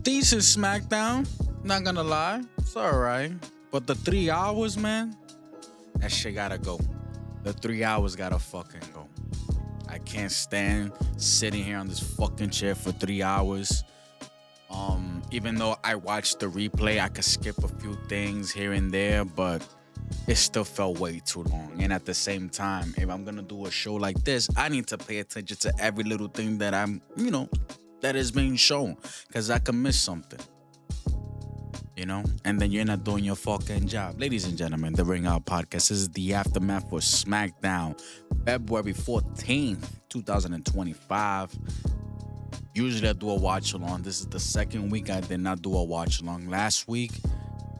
Decent Smackdown. Not gonna lie, it's alright. But the 3 hours, man, that shit gotta go. The 3 hours gotta fucking go. I can't stand sitting here on this fucking chair for 3 hours. Even though I watched the replay, I could skip a few things here and there, but it still felt way too long. And at the same time, if I'm gonna do a show like this, I need to pay attention to every little thing that that is being shown, because I can miss something. And then you're not doing your fucking job. Ladies and gentlemen, the Ringout podcast. This is the aftermath for Smackdown, February 14th, 2025. Usually I do a watch along. This is the second week I did not do a watch along. Last week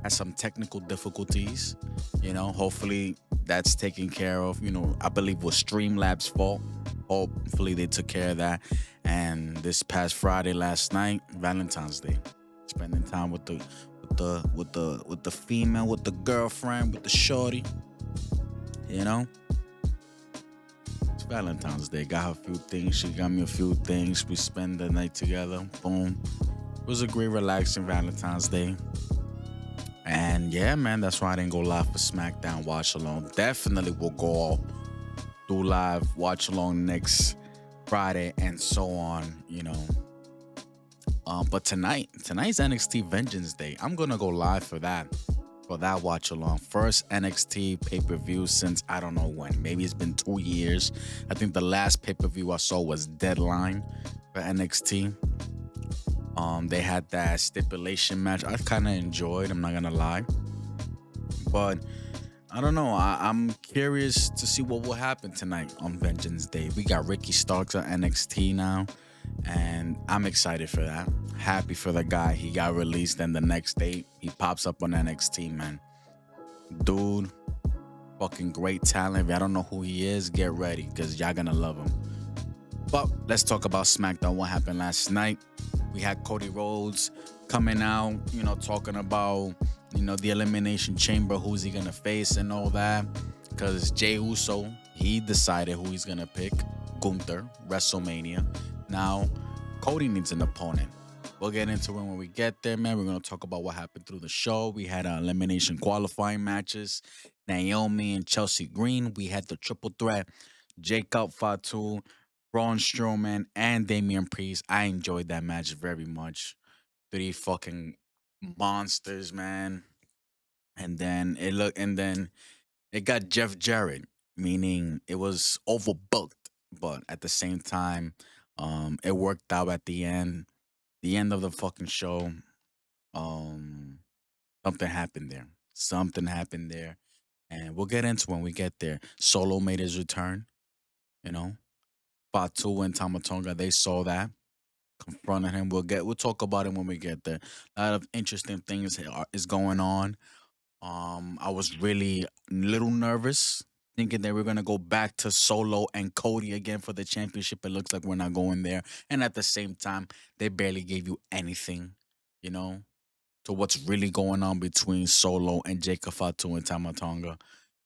had some technical difficulties. Hopefully that's taken care of. I believe it was Streamlabs' fault. Hopefully they took care of that. And this past Friday, last night, Valentine's Day, spending time with the female, with the girlfriend, with the shorty. It's Valentine's Day. Got her a few things. She got me a few things. We spend the night together. Boom. It was a great, relaxing Valentine's Day. And yeah, man, that's why I didn't go live for SmackDown Watch Along. Definitely will go do live Watch Along next Friday and so on. But tonight's NXT Vengeance Day. I'm gonna go live for that watch along. First NXT pay-per-view since I don't know when. Maybe it's been 2 years. I think the last pay-per-view I saw was Deadline for NXT. They had that stipulation match. I kind of enjoyed. I'm not gonna lie, but I don't know. I'm curious to see what will happen tonight on Vengeance Day. We got Ricky Starks on NXT now, and I'm excited for that. Happy for the guy. He got released, and the next day he pops up on NXT, man. Dude, fucking great talent. If I don't know who he is, get ready, because y'all gonna love him. But let's talk about SmackDown. What happened last night? We had Cody Rhodes coming out, talking about, the Elimination Chamber, who's he gonna face and all that. Because Jey Uso, he decided who he's gonna pick. Gunther, WrestleMania. Now, Cody needs an opponent. We'll get into it when we get there, man. We're gonna talk about what happened through the show. We had elimination qualifying matches. Naomi and Chelsea Green. We had the triple threat. Jacob Fatu, Braun Strowman, and Damian Priest. I enjoyed that match very much. Three fucking monsters, man. And then it got Jeff Jarrett, meaning it was overbooked, but at the same time, it worked out at the end. The end of the fucking show. Um, something happened there. Something happened there, and we'll get into when we get there. Solo made his return. You know, Fatu and Tamatonga, they saw that, confronted him. We'll talk about it when we get there. A lot of interesting things is going on. I was really a little nervous, thinking that we're gonna go back to Solo and Cody again for the championship. It looks like we're not going there. And at the same time, they barely gave you anything, you know, to what's really going on between Solo and Jacob Fatu and Tamatonga.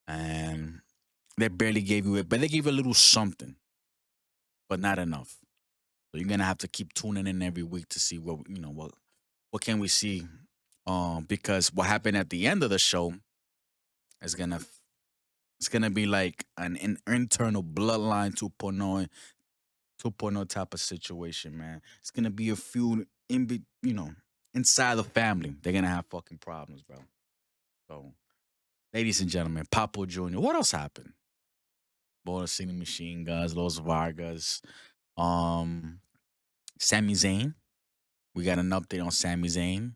And they barely gave you it, but they gave you a little something, but not enough. So you're gonna have to keep tuning in every week to see what can we see. Because what happened at the end of the show is gonna be like an internal bloodline 2.0 type of situation, man. It's gonna be a feud inside the family. They're gonna have fucking problems, bro. So, ladies and gentlemen, Papo Jr. What else happened? Bola City Machine Guns, Los Vargas, um, Sami Zayn. We got an update on Sami Zayn.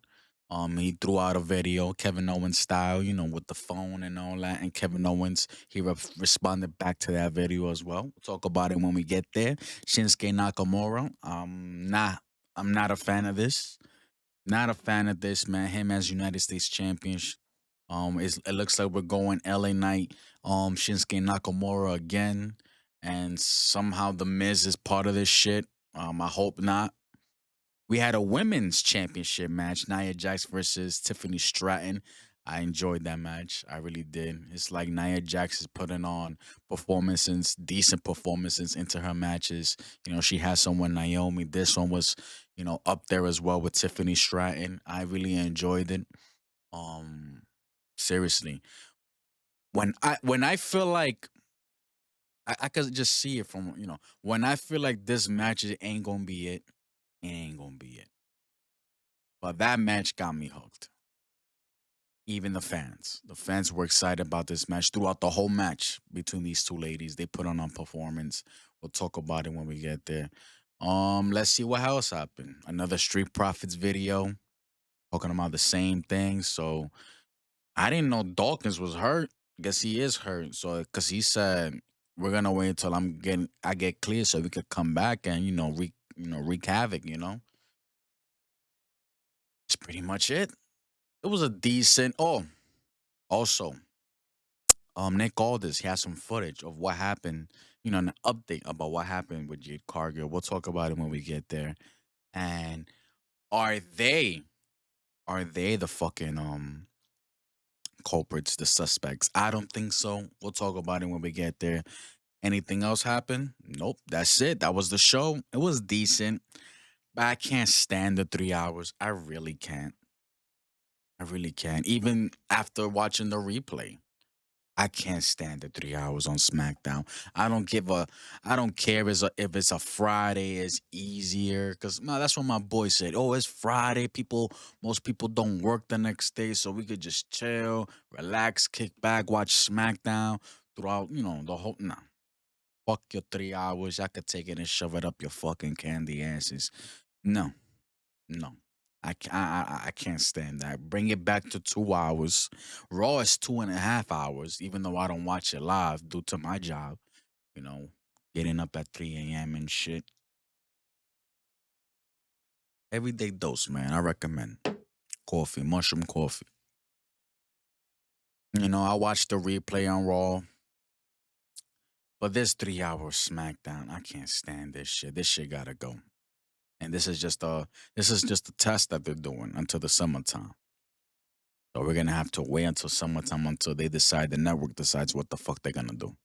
He threw out a video, Kevin Owens style, with the phone and all that. And Kevin Owens, he responded back to that video as well. We'll talk about it when we get there. Shinsuke Nakamura, I'm not a fan of this. Not a fan of this, man. Him as United States champion. It looks like we're going LA Knight, Shinsuke Nakamura again, and somehow the Miz is part of this shit. I hope not. We had a women's championship match, Nia Jax versus Tiffany Stratton. I enjoyed that match. I really did. It's like Nia Jax is putting on performances, decent performances into her matches. She has someone Naomi. This one was, up there as well with Tiffany Stratton. I really enjoyed it. Um, Seriously, when I feel like I could just see it from when I feel like this match ain't gonna be it, it ain't gonna be it. But that match got me hooked. Even the fans were excited about this match throughout the whole match between these two ladies. They put on performance. We'll talk about it when we get there. Let's see what else happened. Another Street Profits video talking about the same thing. So I didn't know Dawkins was hurt. Guess he is hurt. So because he said we're gonna wait until I get clear so we could come back and wreak havoc. It's pretty much it. It was a decent. Oh, also, Nick Aldis, he has some footage of what happened. An update about what happened with Jade Cargill. We'll talk about it when we get there. And are they are they the fucking culprits, the suspects? I don't think so. We'll talk about it when we get there. Anything else happen? Nope. That's it. That was the show. It was decent, but I can't stand the 3 hours. I really can't. I really can't. Even after watching the replay, I can't stand the 3 hours on SmackDown. I don't give a. I don't care if it's a Friday. It's easier because that's what my boy said. Oh, it's Friday. Most people don't work the next day, so we could just chill, relax, kick back, watch SmackDown throughout. The whole. Nah, fuck your 3 hours. I could take it and shove it up your fucking candy asses. No, no. I can't stand that. Bring it back to 2 hours. Raw is 2.5 hours, even though I don't watch it live due to my job, you know, getting up at 3 a.m. and shit. Everyday dose, man. I recommend coffee, mushroom coffee. I watched the replay on Raw, but this 3 hours SmackDown, I can't stand this shit. This shit gotta go. And this is just a test that they're doing until the summertime. So we're gonna have to wait until summertime until the network decides what the fuck they're gonna do.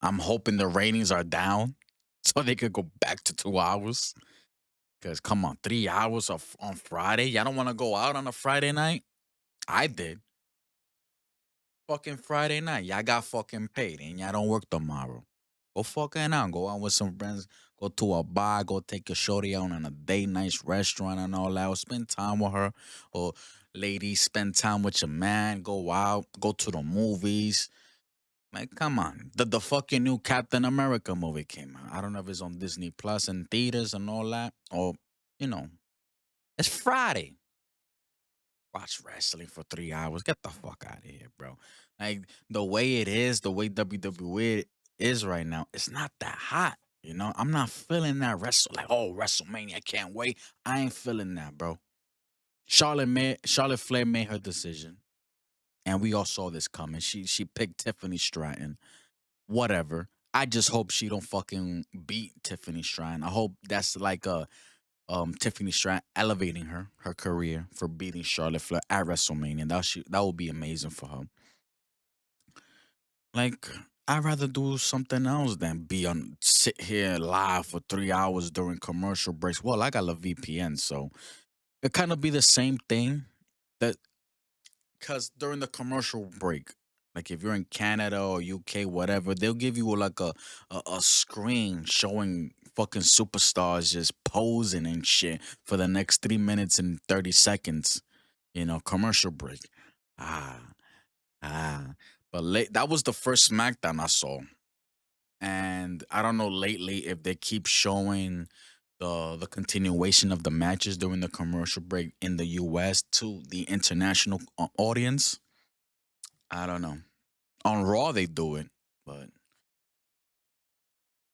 I'm hoping the ratings are down so they could go back to 2 hours. Cause come on, 3 hours on Friday. Y'all don't want to go out on a Friday night? I did. Fucking Friday night. Y'all got fucking paid and y'all don't work tomorrow. Go fucking out. Go out with some friends. Go to a bar. Go take a shorty out on a date, nice restaurant and all that. Or spend time with her. Or ladies, spend time with your man. Go out. Go to the movies. Man, come on. The fucking new Captain America movie came out. I don't know if it's on Disney Plus and theaters and all that. Or, you know, it's Friday. Watch wrestling for 3 hours. Get the fuck out of here, bro. Like the way it is, the way WWE is right now, it's not that hot. I'm not feeling that WrestleMania, I can't wait. I ain't feeling that, bro. Charlotte Flair made her decision. And we all saw this coming. She picked Tiffany Stratton. Whatever. I just hope she don't fucking beat Tiffany Stratton. I hope that's like a Tiffany Stratton elevating her career for beating Charlotte Flair at WrestleMania. That would be amazing for her. Like I'd rather do something else than sit here live for 3 hours during commercial breaks. Well, I got a VPN, so it kind of be the same thing. That Because during the commercial break, like if you're in Canada or UK, whatever, they'll give you like a screen showing fucking superstars just posing and shit for the next 3 minutes and 30 seconds. Commercial break. Ah, but that was the first SmackDown I saw, and I don't know lately if they keep showing the continuation of the matches during the commercial break in the US to the international audience. I don't know. On Raw they do it, but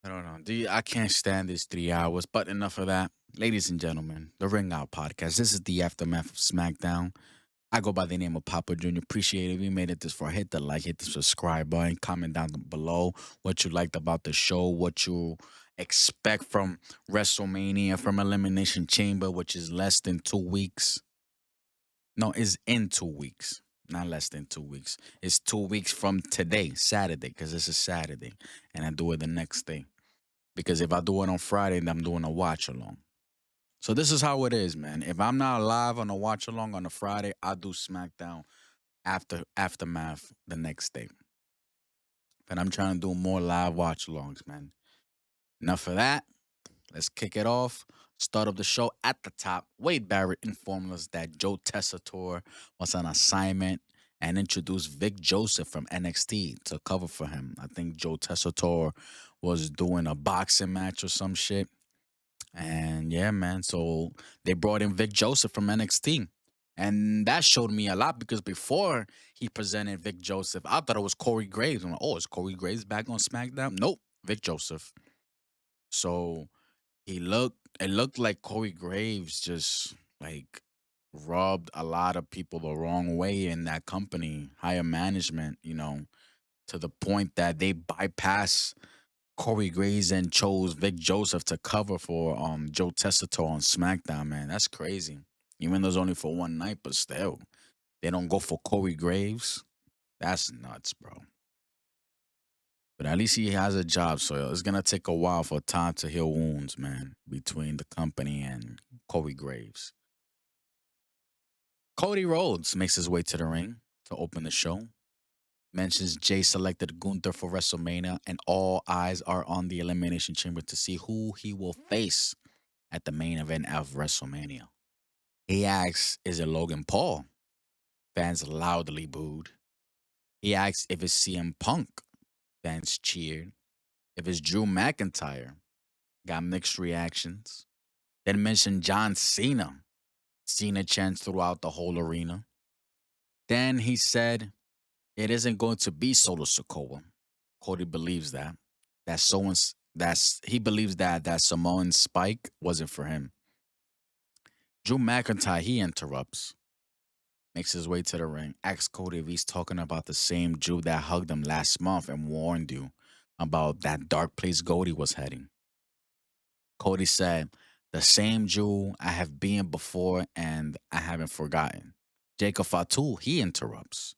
I don't know. I can't stand this 3 hours. But enough of that, ladies and gentlemen. The Ring Out podcast. This is the aftermath of SmackDown. I go by the name of Papa Junior. Appreciate it. We made it this far. Hit the like, hit the subscribe button, comment down below what you liked about the show, what you expect from WrestleMania, from Elimination Chamber, which is less than 2 weeks. No, is in 2 weeks. Not less than 2 weeks. It's 2 weeks from today, Saturday, because this is Saturday, and I do it the next day. Because if I do it on Friday, then I'm doing a watch along. So this is how it is, man. If I'm not live on a watch along on a Friday, I do SmackDown after aftermath the next day. But I'm trying to do more live watch alongs, man. Enough of that. Let's kick it off. Start of the show at the top. Wade Barrett informed us that Joe Tessitore was on assignment and introduced Vic Joseph from NXT to cover for him. I think Joe Tessitore was doing a boxing match or some shit. And yeah, man. So they brought in Vic Joseph from NXT. And that showed me a lot because before he presented Vic Joseph, I thought it was Corey Graves. I'm like, oh, is Corey Graves back on SmackDown? Nope, Vic Joseph. So it looked like Corey Graves just like rubbed a lot of people the wrong way in that company, higher management, to the point that they bypassed Corey Graves and chose Vic Joseph to cover for Joe Tessitore on SmackDown, man. That's crazy. Even though it's only for one night, but still. They don't go for Corey Graves. That's nuts, bro. But at least he has a job, so it's gonna take a while for time to heal wounds, man, between the company and Corey Graves. Cody Rhodes makes his way to the ring to open the show. Mentions Jay selected Gunther for WrestleMania, and all eyes are on the Elimination Chamber to see who he will face at the main event of WrestleMania. He asks, "Is it Logan Paul?" Fans loudly booed. He asks if it's CM Punk. Fans cheered. If it's Drew McIntyre, got mixed reactions. Then mentioned John Cena. Cena chants throughout the whole arena. Then he said it isn't going to be Solo Sokoa. Cody believes that. He believes that Samoan Spike wasn't for him. Drew McIntyre, he interrupts, makes his way to the ring, asks Cody if he's talking about the same Jew that hugged him last month and warned you about that dark place Cody was heading. Cody said, "The same Jew I have been before and I haven't forgotten." Jacob Fatu, he interrupts.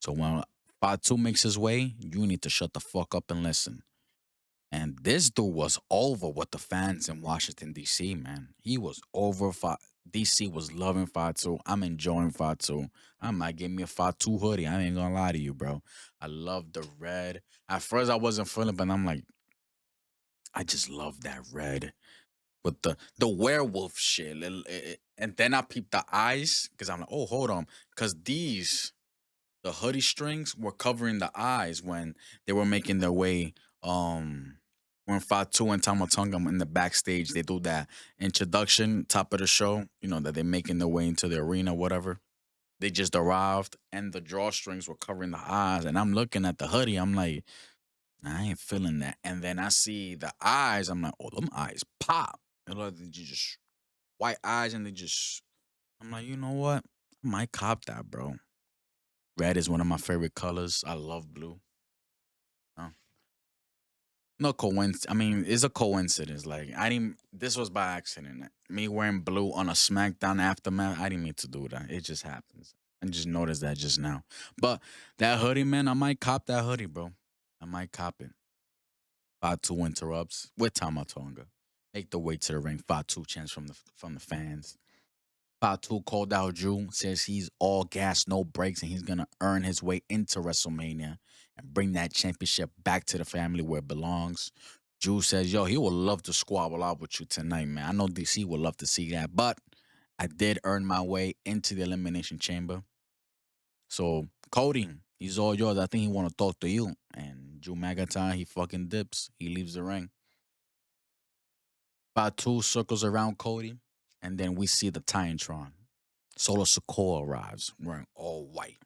So when Fatu makes his way, you need to shut the fuck up and listen. And this dude was over with the fans in Washington, D.C., man. He was over. DC was loving Fatu. I'm enjoying Fatu. I might give me a Fatu hoodie. I ain't gonna lie to you, bro. I love the red. At first, I wasn't feeling it, but I'm like, I just love that red with the werewolf shit. And then I peeped the eyes because I'm like, oh, hold on, because the hoodie strings were covering the eyes when they were making their way. When Fatu and Tamatonga in the backstage, they do that introduction top of the show. You know that they're making their way into the arena, whatever. They just arrived, and the drawstrings were covering the eyes. And I'm looking at the hoodie. I'm like, I ain't feeling that. And then I see the eyes. I'm like, oh, them eyes pop. And look, they just white eyes, and they just. I'm like, you know what? I might cop that, bro. Red is one of my favorite colors. I love blue. Uh, no coincidence. I mean, it's a coincidence. Like I didn't. This was by accident. Me wearing blue on a SmackDown aftermath. I didn't mean to do that. It just happens. I just noticed that just now. But that hoodie, man, I might cop that hoodie, bro. I might cop it. Fatu interrupts with Tamatonga. Make the way to the ring. Fatu chants from the fans. Fatu called out Drew, says he's all gas, no brakes, and he's gonna earn his way into WrestleMania and bring that championship back to the family where it belongs. Drew says, yo, he would love to squabble out with you tonight, man. I know DC would love to see that, but I did earn my way into the Elimination Chamber. So, Cody, he's all yours. I think he want to talk to you. And Drew McIntyre, he fucking dips. He leaves the ring. Fatu circles around Cody, and then we see the Titantron. Solo Sokoa arrives wearing all white.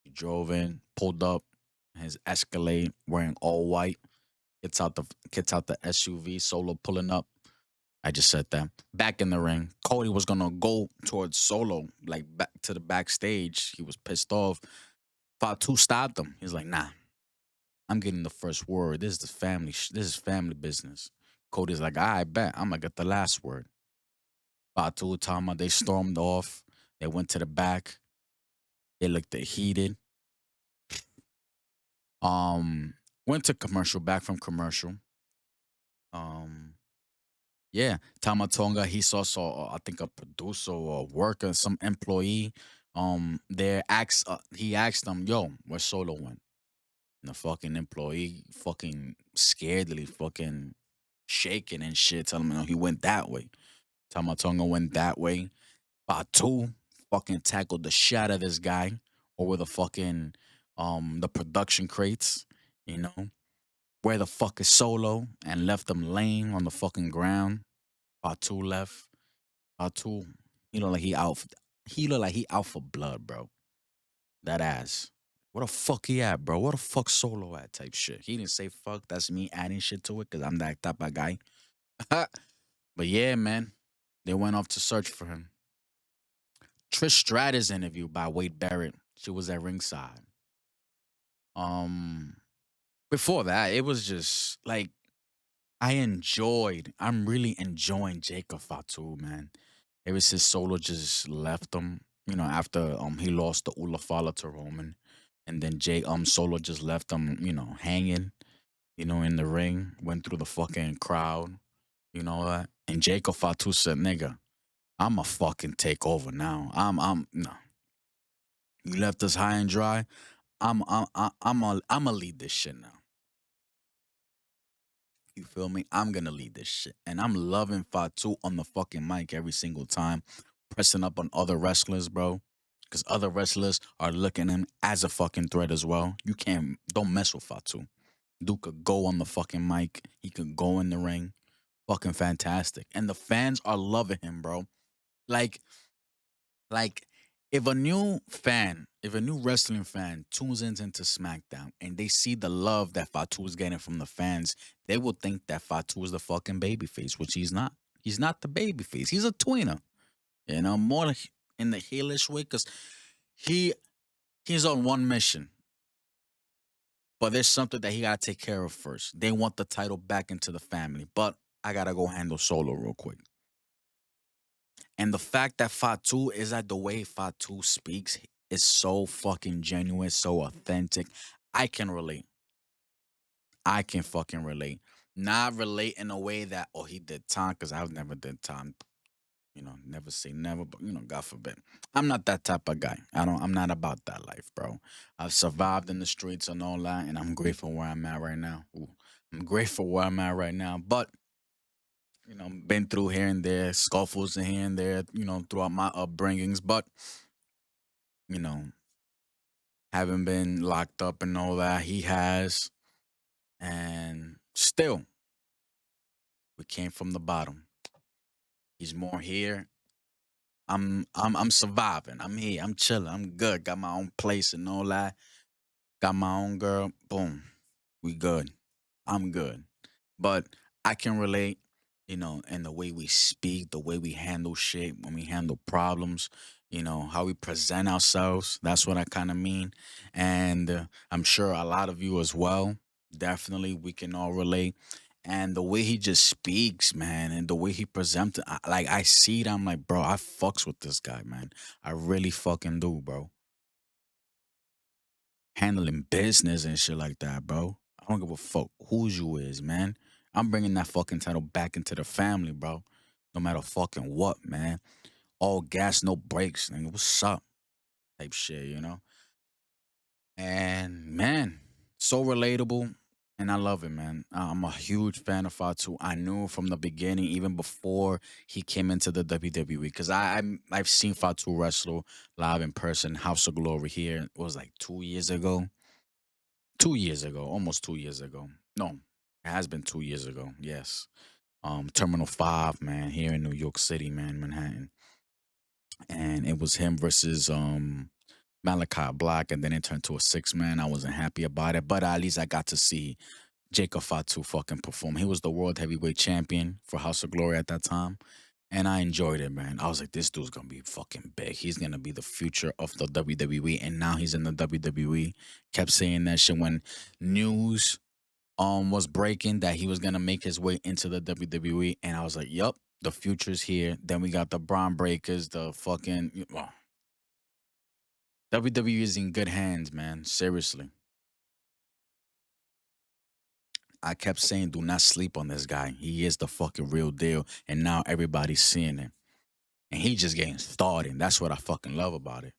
He drove in, pulled up, his Escalade wearing all white. Gets out the SUV. Solo pulling up. I just said that. Back in the ring, Cody was gonna go towards Solo, like back to the backstage. He was pissed off. Fatu stopped him. He's like, "Nah, I'm getting the first word. This is the family. This is family business." Cody's like, "I bet I'm gonna get the last word." Fatu Tama, they stormed off. They went to the back. They looked heated. Um, went to commercial, back from commercial. Um, yeah, Tamatonga, he saw, I think a producer or a worker, some employee. There asked, he asked them, "Yo, where Solo went?" And the fucking employee, fucking scaredly, fucking shaking and shit, telling him, "No, he went that way." Tamatonga went that way. Batu fucking tackled the shit out of this guy over the fucking the production crates, you know. Where the fuck is Solo? And left them laying on the fucking ground. Batu left. Batu, he look like he look like he out for blood, bro. That ass. Where the fuck he at, bro? Where the fuck Solo at? Type shit. He didn't say fuck. That's me adding shit to it because I'm that type of guy. But yeah, man. They went off to search for him. Trish Stratus interview by Wade Barrett. She was at ringside. Um, Before that, it was just like I'm really enjoying Jacob Fatu, man. Ever since Solo just left him, after he lost the Ulafala to Roman. And then Solo just left him, hanging, in the ring, went through the fucking crowd, that. And Jacob Fatu said, nigga, I'ma fucking take over now. I'm no. You left us high and dry. I'm a lead this shit now. You feel me? I'm gonna lead this shit, and I'm loving Fatu on the fucking mic every single time, pressing up on other wrestlers, bro. Because other wrestlers are looking at him as a fucking threat as well. You can't don't mess with Fatu. Dude could go on the fucking mic. He could go in the ring. Fucking fantastic, and the fans are loving him, bro. Like Like, if a new wrestling fan tunes into SmackDown and they see the love that Fatu is getting from the fans, they will think that Fatu is the fucking babyface, which he's not. He's not the babyface. He's a tweener, more like in the heelish way, because he he's on one mission, but there's something that he gotta take care of first. They want the title back into the family, but I gotta go handle Solo real quick. And the fact that Fatu is that the way Fatu speaks is so fucking genuine, so authentic. I can relate. I can fucking relate. Not relate in a way that, oh, he did time, because I've never did time. Never say never, but God forbid. I'm not that type of guy. I'm not about that life, bro. I've survived in the streets and all that, and I'm grateful where I'm at right now. Ooh, I'm grateful where I'm at right now. But been through here and there, scuffles and here and there, throughout my upbringings, but you know, haven't been locked up and all that. He has, and still, we came from the bottom. He's more here. I'm surviving. I'm here. I'm chilling. I'm good. Got my own place and all that. Got my own girl. Boom. We good. I'm good. But I can relate, in the way we speak, the way we handle shit, when we handle problems, how we present ourselves. That's what I kind of mean. And I'm sure a lot of you as well. Definitely, we can all relate. And the way he just speaks, man, and the way he presents, like I see it, I'm like, bro, I fucks with this guy, man. I really fucking do, bro. Handling business and shit like that, bro. I don't give a fuck whose you is, man. I'm bringing that fucking title back into the family, bro. No matter fucking what, man. All gas, no brakes, nigga. What's up? Type shit. And man, so relatable. And I love it, man. I'm a huge fan of Fatu. I knew from the beginning, even before he came into the WWE, because I've seen Fatu wrestle live in person, House of Glory here. It was like 2 years ago. 2 years ago, almost 2 years ago. No, it has been 2 years ago. Yes. Terminal 5, man, here in New York City, man, Manhattan. And it was him versus Malachi Black, and then it turned to a 6 man. I wasn't happy about it, but at least I got to see Jacob Fatu fucking perform. He was the world heavyweight champion for House of Glory at that time. And I enjoyed it, man. I was like, this dude's gonna be fucking big. He's gonna be the future of the WWE. And now he's in the WWE. Kept saying that shit when news was breaking that he was gonna make his way into the WWE. And I was like, yup, the future's here. Then we got the Braun Breakers, the fucking WWE is in good hands, man. Seriously. I kept saying, do not sleep on this guy. He is the fucking real deal. And now everybody's seeing it. And he just getting started. That's what I fucking love about it.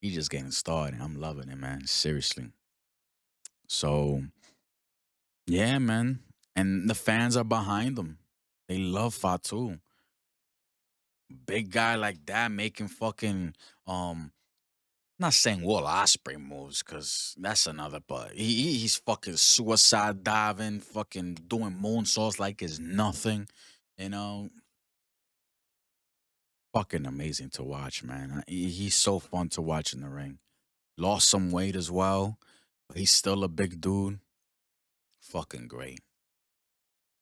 He just getting started. I'm loving it, man. Seriously. So, yeah, man. And the fans are behind him. They love Fatu. Big guy like that making fucking not saying Will Osprey moves, cause that's another. But he's fucking suicide diving, fucking doing moonsaults like it's nothing. You know, fucking amazing to watch, man. He's so fun to watch in the ring. Lost some weight as well, but he's still a big dude. Fucking great.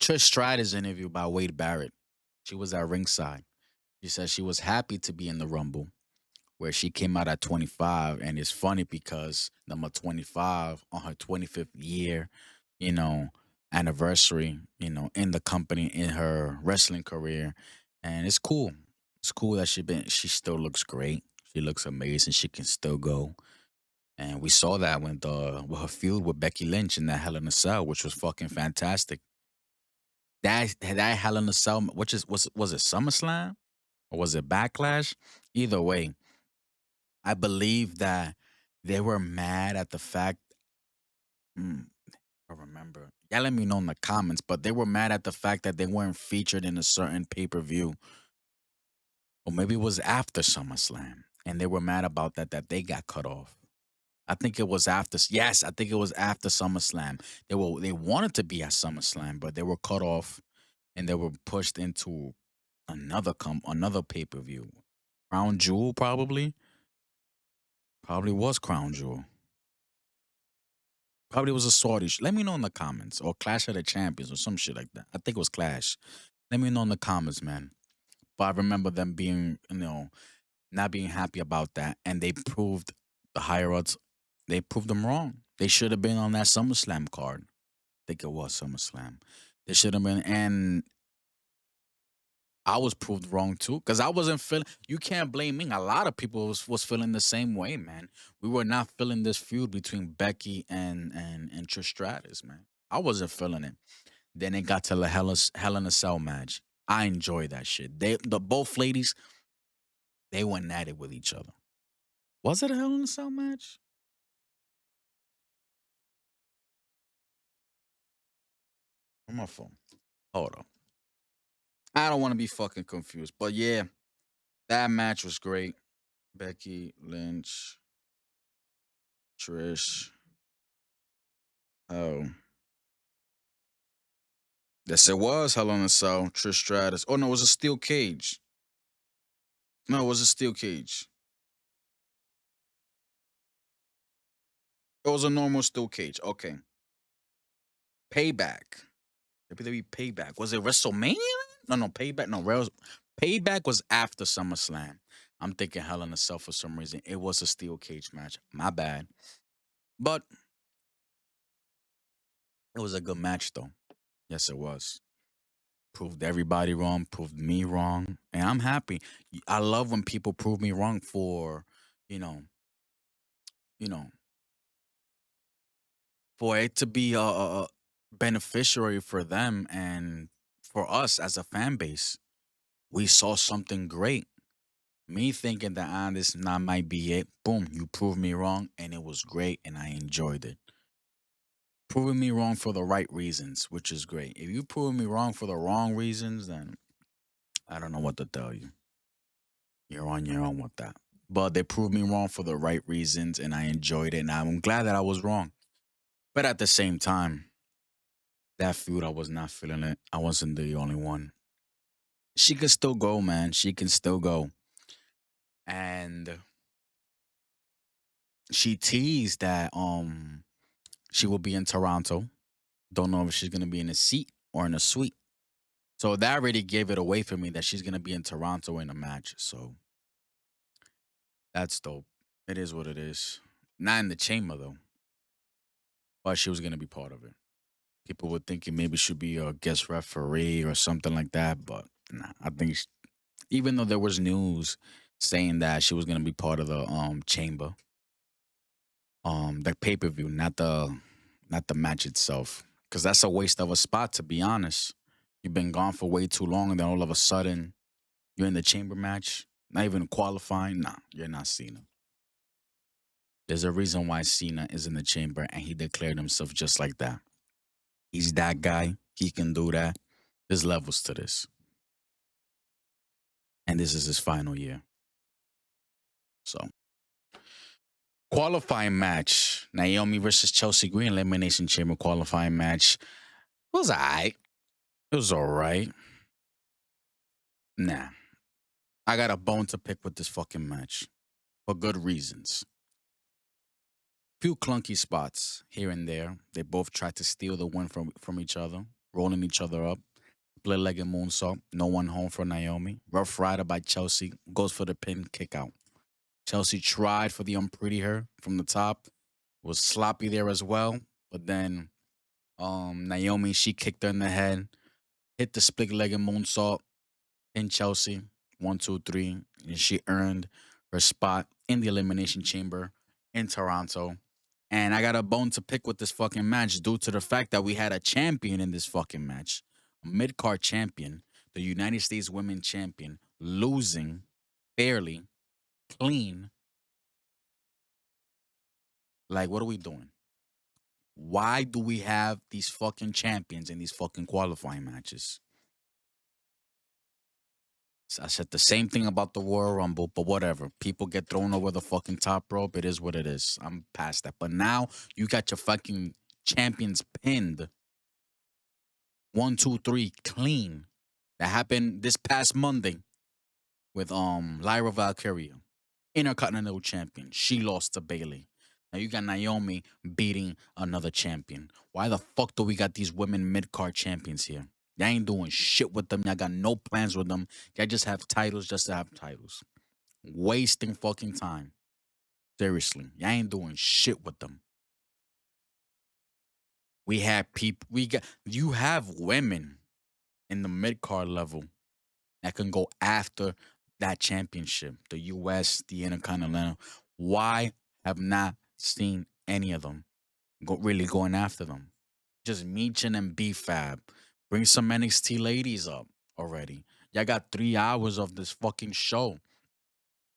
Trish Stratus interviewed by Wade Barrett. She was at ringside. She said she was happy to be in the Rumble, where she came out at 25. And it's funny because number 25 on her 25th year, you know, anniversary, in the company in her wrestling career. And it's cool. It's cool that she still looks great. She looks amazing. She can still go. And we saw that with her feud with Becky Lynch in that Hell in a Cell, which was fucking fantastic. That Hell in a Cell, which was it SummerSlam or was it Backlash? Either way, I believe that they were mad at the fact. Mm, I remember. Yeah, let me know in the comments. But they were mad at the fact that they weren't featured in a certain pay per view, or maybe it was after SummerSlam, and they were mad about that they got cut off. I think it was after. Yes, I think it was after SummerSlam. They wanted to be at SummerSlam, but they were cut off, and they were pushed into another pay per view. Crown Jewel probably was Crown Jewel. Probably was a Saudi. Let me know in the comments, or Clash of the Champions or some shit like that. I think it was Clash. Let me know in the comments, man. But I remember them being, not being happy about that, and they proved the higher ups. They proved them wrong. They should have been on that SummerSlam card. I think it was SummerSlam. They should have been, and I was proved wrong too, because I wasn't feeling. You can't blame me. A lot of people was feeling the same way, man. We were not feeling this feud between Becky and Trish Stratus, man. I wasn't feeling it. Then it got to the Hell in a Cell match. I enjoy that shit. The both ladies, they went at it with each other. Was it a Hell in a Cell match? On my phone. Hold on. I don't want to be fucking confused, but yeah, that match was great. Becky Lynch, Trish. Oh, yes, it was Hell in a Cell. Trish Stratus. Oh no, it was a steel cage. No, it was a steel cage. It was a normal steel cage. Okay. Payback. WWE Payback. Was it WrestleMania? No, no, Payback. No, Payback was after SummerSlam. I'm thinking Hell in a Cell for some reason. It was a steel cage match. My bad. But it was a good match though. Yes, it was. Proved everybody wrong, proved me wrong. And I'm happy. I love when people prove me wrong for, you know, you know, for it to be a beneficiary for them and for us as a fan base. We saw something great. Me thinking that this not might be it. Boom, you proved me wrong, and it was great, and I enjoyed it. Proving me wrong for the right reasons, which is great. If you prove me wrong for the wrong reasons, then I don't know what to tell you. You're on your own with that. But they proved me wrong for the right reasons, and I enjoyed it, and I'm glad that I was wrong. But at the same time, that feud, I was not feeling it. I wasn't the only one. She can still go, man. She can still go. And she teased that she will be in Toronto. Don't know if she's gonna be in a seat or in a suite. So that already gave it away for me that she's gonna be in Toronto in a match. So that's dope. It is what it is. Not in the chamber though, but she was gonna be part of it. People were thinking maybe she'd be a guest referee or something like that, but nah. I think even though there was news saying that she was gonna be part of the chamber, The pay-per-view, not the match itself. Cause that's a waste of a spot, to be honest. You've been gone for way too long, and then all of a sudden you're in the chamber match, not even qualifying. Nah, you're not Cena. There's a reason why Cena is in the chamber and he declared himself just like that. He's that guy. He can do that. There's levels to this. And this is his final year. So, qualifying match Naomi versus Chelsea Green, Elimination Chamber qualifying match. It was alright. It was alright. Nah. I got a bone to pick with this fucking match for good reasons. Few clunky spots here and there. They both tried to steal the win from each other, rolling each other up. Split legged moonsault. No one home for Naomi. Rough rider by Chelsea. Goes for the pin kick out. Chelsea tried for the unpretty her from the top. Was sloppy there as well. But then Naomi, she kicked her in the head. Hit the split legged moonsault in Chelsea. 1, 2, 3. And she earned her spot in the Elimination Chamber in Toronto. And I got a bone to pick with this fucking match due to the fact that we had a champion in this fucking match. A mid card champion, the United States Women Champion, losing fairly, clean. Like, what are we doing? Why do we have these fucking champions in these fucking qualifying matches? I said the same thing about the Royal Rumble, but whatever. People get thrown over the fucking top rope. It is what it is. I'm past that. But now you got your fucking champions pinned 1, 2, 3 clean. That happened this past Monday with Lyra Valkyria, Intercontinental Champion. She lost to Bailey. Now you got Naomi beating another champion. Why the fuck do we got these women mid card champions here? Y'all ain't doing shit with them. Y'all got no plans with them. Y'all just have titles just to have titles. Wasting fucking time. Seriously. Y'all ain't doing shit with them. We have people you have women in the mid card level that can go after that championship, the US, the Intercontinental. Why have not seen any of them really going after them? Just Meechin and B-Fab. Bring some NXT ladies up already. Y'all got 3 hours of this fucking show.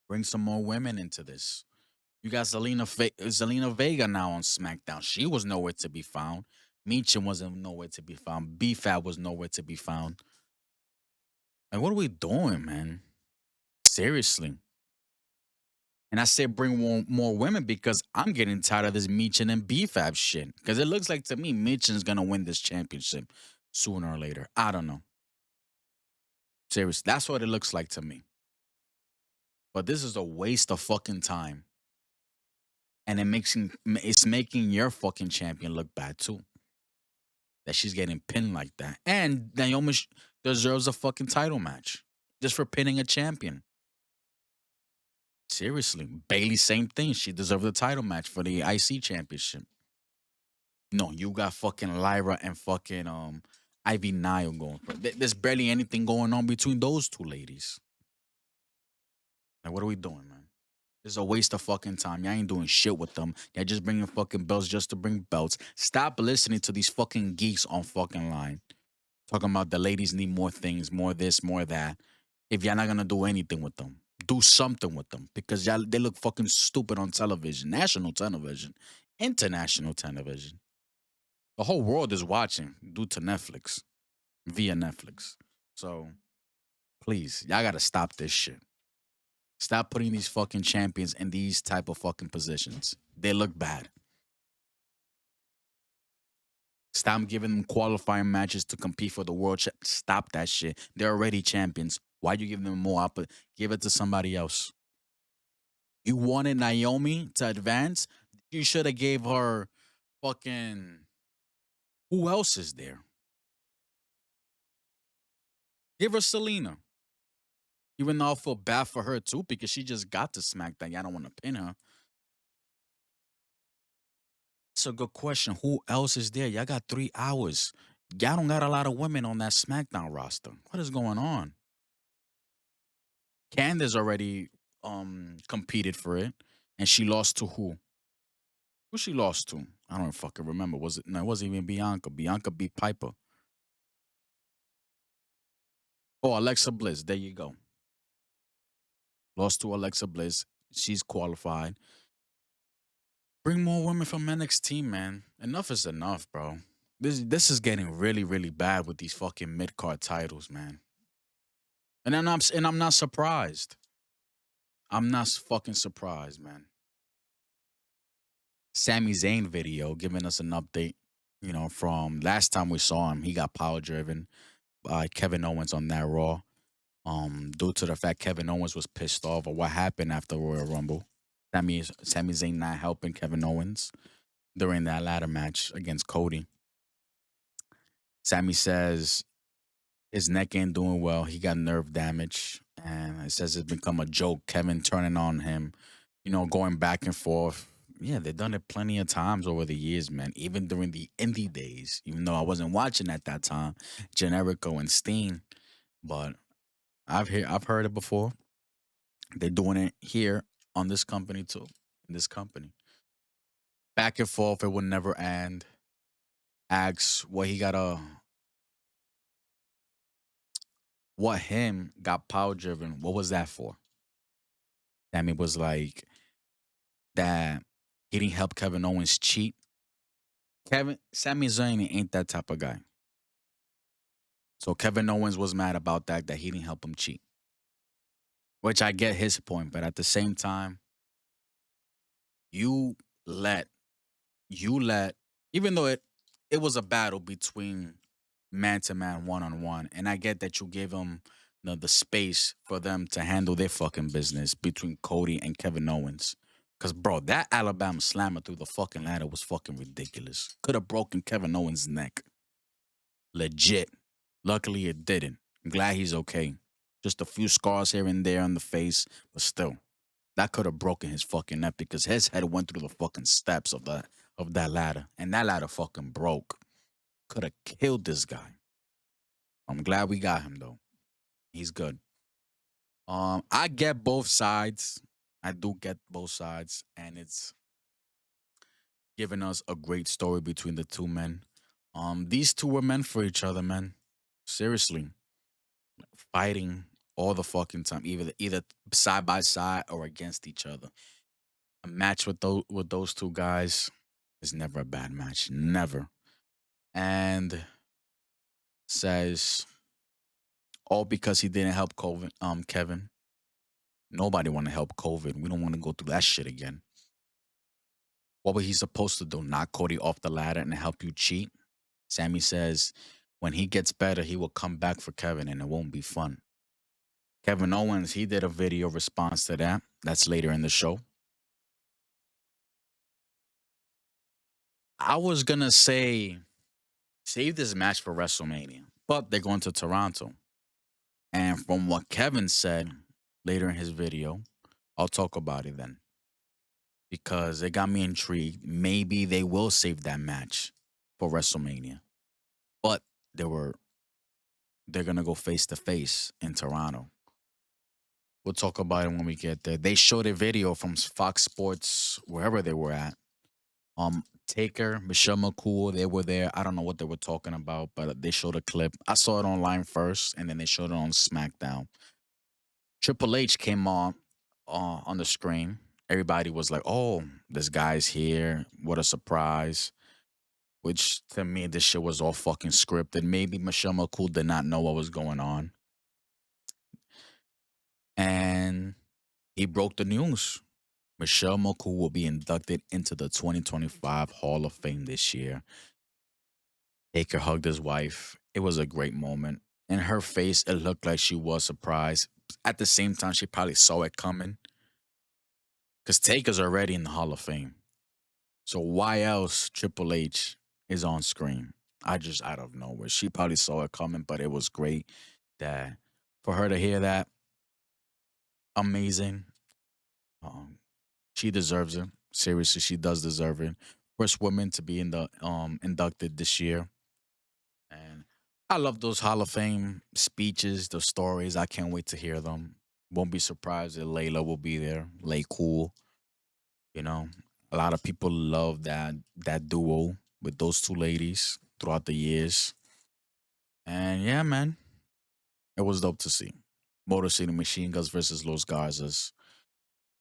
Bring some more women into this. You got Zelina Vega now on SmackDown. She was nowhere to be found. Meechin wasn't nowhere to be found. B-Fab was nowhere to be found. Like, what are we doing, man? Seriously. And I said bring more women because I'm getting tired of this Meechin and BFAB shit. Because it looks like to me Meechin's gonna win this championship sooner or later. I don't know. Seriously, that's what it looks like to me. But this is a waste of fucking time. And it's making your fucking champion look bad too. That she's getting pinned like that. And Naomi deserves a fucking title match. Just for pinning a champion. Seriously. Bailey, same thing. She deserves a title match for the IC championship. No, you got fucking Lyra and fucking Ivy Nile going for it. There's barely anything going on between those two ladies. Like, what are we doing, man? It's a waste of fucking time. Y'all ain't doing shit with them. Y'all just bringing fucking belts just to bring belts. Stop listening to these fucking geeks on fucking line. Talking about the ladies need more things, more this, more that. If y'all not gonna do anything with them, do something with them. Because y'all they look fucking stupid on television. National television. International television. The whole world is watching due to Netflix, via Netflix. So please, y'all gotta stop this shit. Stop putting these fucking champions in these type of fucking positions. They look bad. Stop giving them qualifying matches to compete for the world. Stop that shit. They're already champions. Why you give them more? Give it to somebody else. You wanted Naomi to advance. You should have gave her fucking. Who else is there? Give her Selena. Even though I feel bad for her too, because she just got to SmackDown. Y'all don't want to pin her. It's a good question. Who else is there? Y'all got 3 hours. Y'all don't got a lot of women on that SmackDown roster. What is going on? Candace already competed for it, and she lost to who? Who she lost to? I don't fucking remember. Was it? No, it wasn't even Bianca. Bianca beat Piper. Oh, Alexa Bliss. There you go. Lost to Alexa Bliss. She's qualified. Bring more women from NXT, man. Enough is enough, bro. This is getting really, really bad with these fucking mid card titles, man. And I'm not surprised. I'm not fucking surprised, man. Sami Zayn video giving us an update. From last time we saw him, he got power driven by Kevin Owens on that Raw. Due to the fact Kevin Owens was pissed off or what happened after Royal Rumble. Sami Zayn not helping Kevin Owens during that ladder match against Cody. Sammy says his neck ain't doing well. He got nerve damage, and it says it's become a joke. Kevin turning on him, going back and forth. Yeah, they've done it plenty of times over the years, man. Even during the indie days, even though I wasn't watching at that time, Generico and Steen. But I've heard it before. They're doing it here on this company too. In this company, back and forth, it would never end. Asks what him got power driven. What was that for? Sammy was like that he didn't help Kevin Owens cheat. Sami Zayn ain't that type of guy. So Kevin Owens was mad about that he didn't help him cheat. Which I get his point, but at the same time, you let you let even though it was a battle between man to man, one on one, and I get that you gave them the space for them to handle their fucking business between Cody and Kevin Owens. Cause bro, that Alabama slammer through the fucking ladder was fucking ridiculous. Could have broken Kevin Owens' neck. Legit. Luckily it didn't. I'm glad he's okay. Just a few scars here and there on the face, but still. That could have broken his fucking neck because his head went through the fucking steps of that ladder. And that ladder fucking broke. Could have killed this guy. I'm glad we got him though. He's good. I get both sides. I do get both sides, and it's giving us a great story between the two men. These two were meant for each other, man. Seriously, fighting all the fucking time, either side by side or against each other. A match with those two guys is never a bad match, never. And says all because he didn't help Kevin. Nobody want to help COVID. We don't want to go through that shit again. What was he supposed to do? Knock Cody off the ladder and help you cheat? Sammy says when he gets better, he will come back for Kevin and it won't be fun. Kevin Owens, he did a video response to that. That's later in the show. I was gonna say save this match for WrestleMania, but they're going to Toronto. And from what Kevin said later in his video, I'll talk about it then because it got me intrigued. Maybe they will save that match for WrestleMania, but they were they're gonna go face to face in Toronto. We'll talk about it when we get there. They showed a video from Fox Sports, wherever they were at. Taker, Michelle McCool, they were there. I don't know what they were talking about, but they showed a clip. I saw it online first, and then they showed it on Smackdown. Triple H came on the screen. Everybody was like, "Oh, this guy's here! What a surprise!" Which to me, this shit was all fucking scripted. Maybe Michelle McCool did not know what was going on, and he broke the news. Michelle McCool will be inducted into the 2025 Hall of Fame this year. Taker hugged his wife. It was a great moment. In her face, it looked like she was surprised. At the same time, she probably saw it coming because Taker's already in the Hall of Fame. So why else Triple H is on screen? I just out of nowhere. She probably saw it coming, but it was great that for her to hear that, amazing. Um, she deserves it. Seriously, she does deserve it. First woman to be in the inducted this year. And I love those Hall of Fame speeches, the stories. I can't wait to hear them. Won't be surprised that Layla will be there. Lay cool, you know. A lot of people love that duo with those two ladies throughout the years. And yeah, man, it was dope to see. Motor City Machine Guns versus Los Garzas.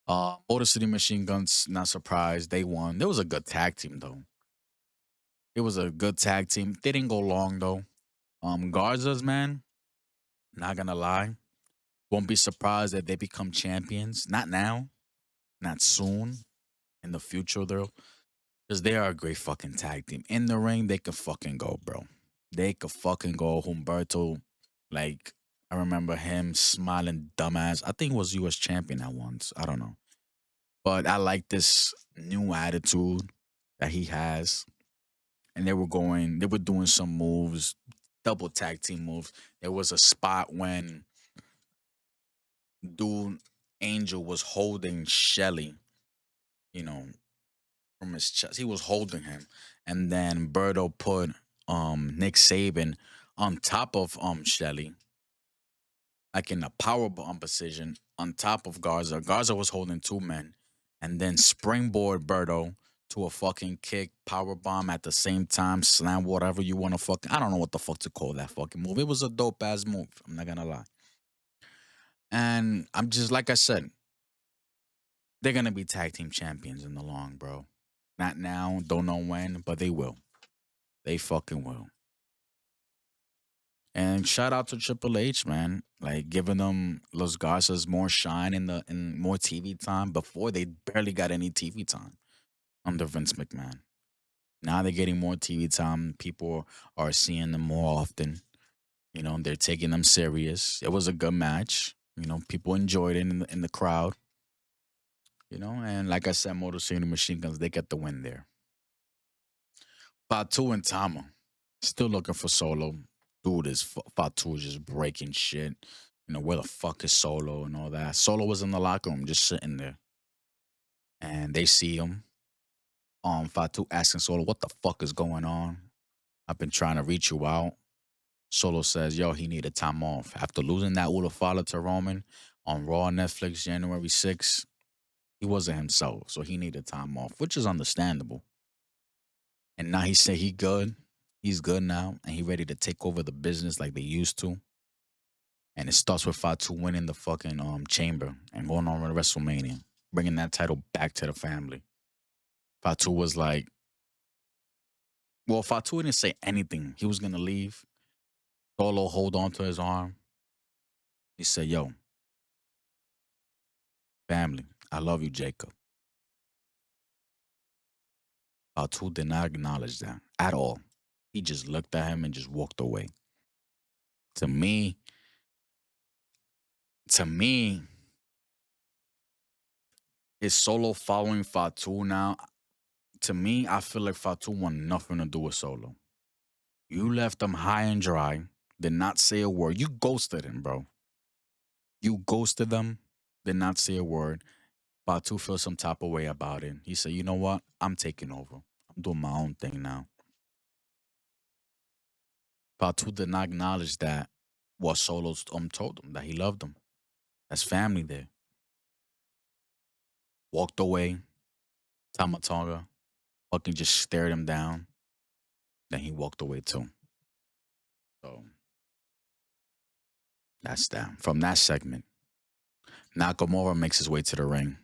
Motor City Machine Guns, not surprised, they won. There was a good tag team though. It was a good tag team. They didn't go long though. Garzas, man, not gonna lie, won't be surprised that they become champions. Not now, not soon. In the future, though, because they are a great fucking tag team. In the ring, they could fucking go, bro. They could fucking go. Humberto, like, I remember him smiling dumbass. I think he was US champion at once. I don't know. But I like this new attitude that he has. And they were doing some moves, double tag team moves. There was a spot when dude Angel was holding Shelly, you know, from his chest. He was holding him, and then Berto put Nick Saban on top of Shelly, like in a power bomb position on top of Garza. Garza was holding two men, and then springboard Berto to a fucking kick power bomb at the same time, slam whatever you want to fucking. I don't know what the fuck to call that fucking move. It was a dope ass move. I'm not gonna lie. And I'm just like I said, they're gonna be tag team champions in the long, bro. Not now, don't know when, but they will. They fucking will. And shout out to Triple H, man. Like giving them Los Garças more shine in more TV time. Before they barely got any TV time under Vince McMahon. Now they're getting more TV time. People are seeing them more often. You know, they're taking them serious. It was a good match. You know, people enjoyed it in the crowd. You know, and like I said, Motor City Machine Guns, they get the win there. Fatu and Tama. Still looking for Solo. Dude, Fatu is just breaking shit. You know, where the fuck is Solo and all that. Solo was in the locker room just sitting there. And they see him. Fatu asking Solo, what the fuck is going on? I've been trying to reach you out. Solo says, yo, he needed time off. After losing that Ulafala to Roman on Raw Netflix January 6th, he wasn't himself. So he needed time off, which is understandable. And now he said he good. He's good now, and he ready to take over the business like they used to. And it starts with Fatu winning the fucking chamber and going on with WrestleMania, bringing that title back to the family. Fatu was like, well, Fatu didn't say anything. He was gonna leave. Solo hold on to his arm. He said, "Yo, family, I love you, Jacob." Fatu did not acknowledge that at all. He just looked at him and just walked away. To me, to me, is Solo following Fatu now? To me, I feel like Fatu want nothing to do with Solo. You left him high and dry, did not say a word. You ghosted him, bro. You ghosted them, did not say a word. Fatu feels some type of way about it. He said, you know what? I'm taking over. I'm doing my own thing now. Fatu did not acknowledge that what Solo told him, that he loved him. That's family there. Walked away. Tamatonga fucking just stared him down. Then he walked away too. So that's that. From that segment, Nakamura makes his way to the ring.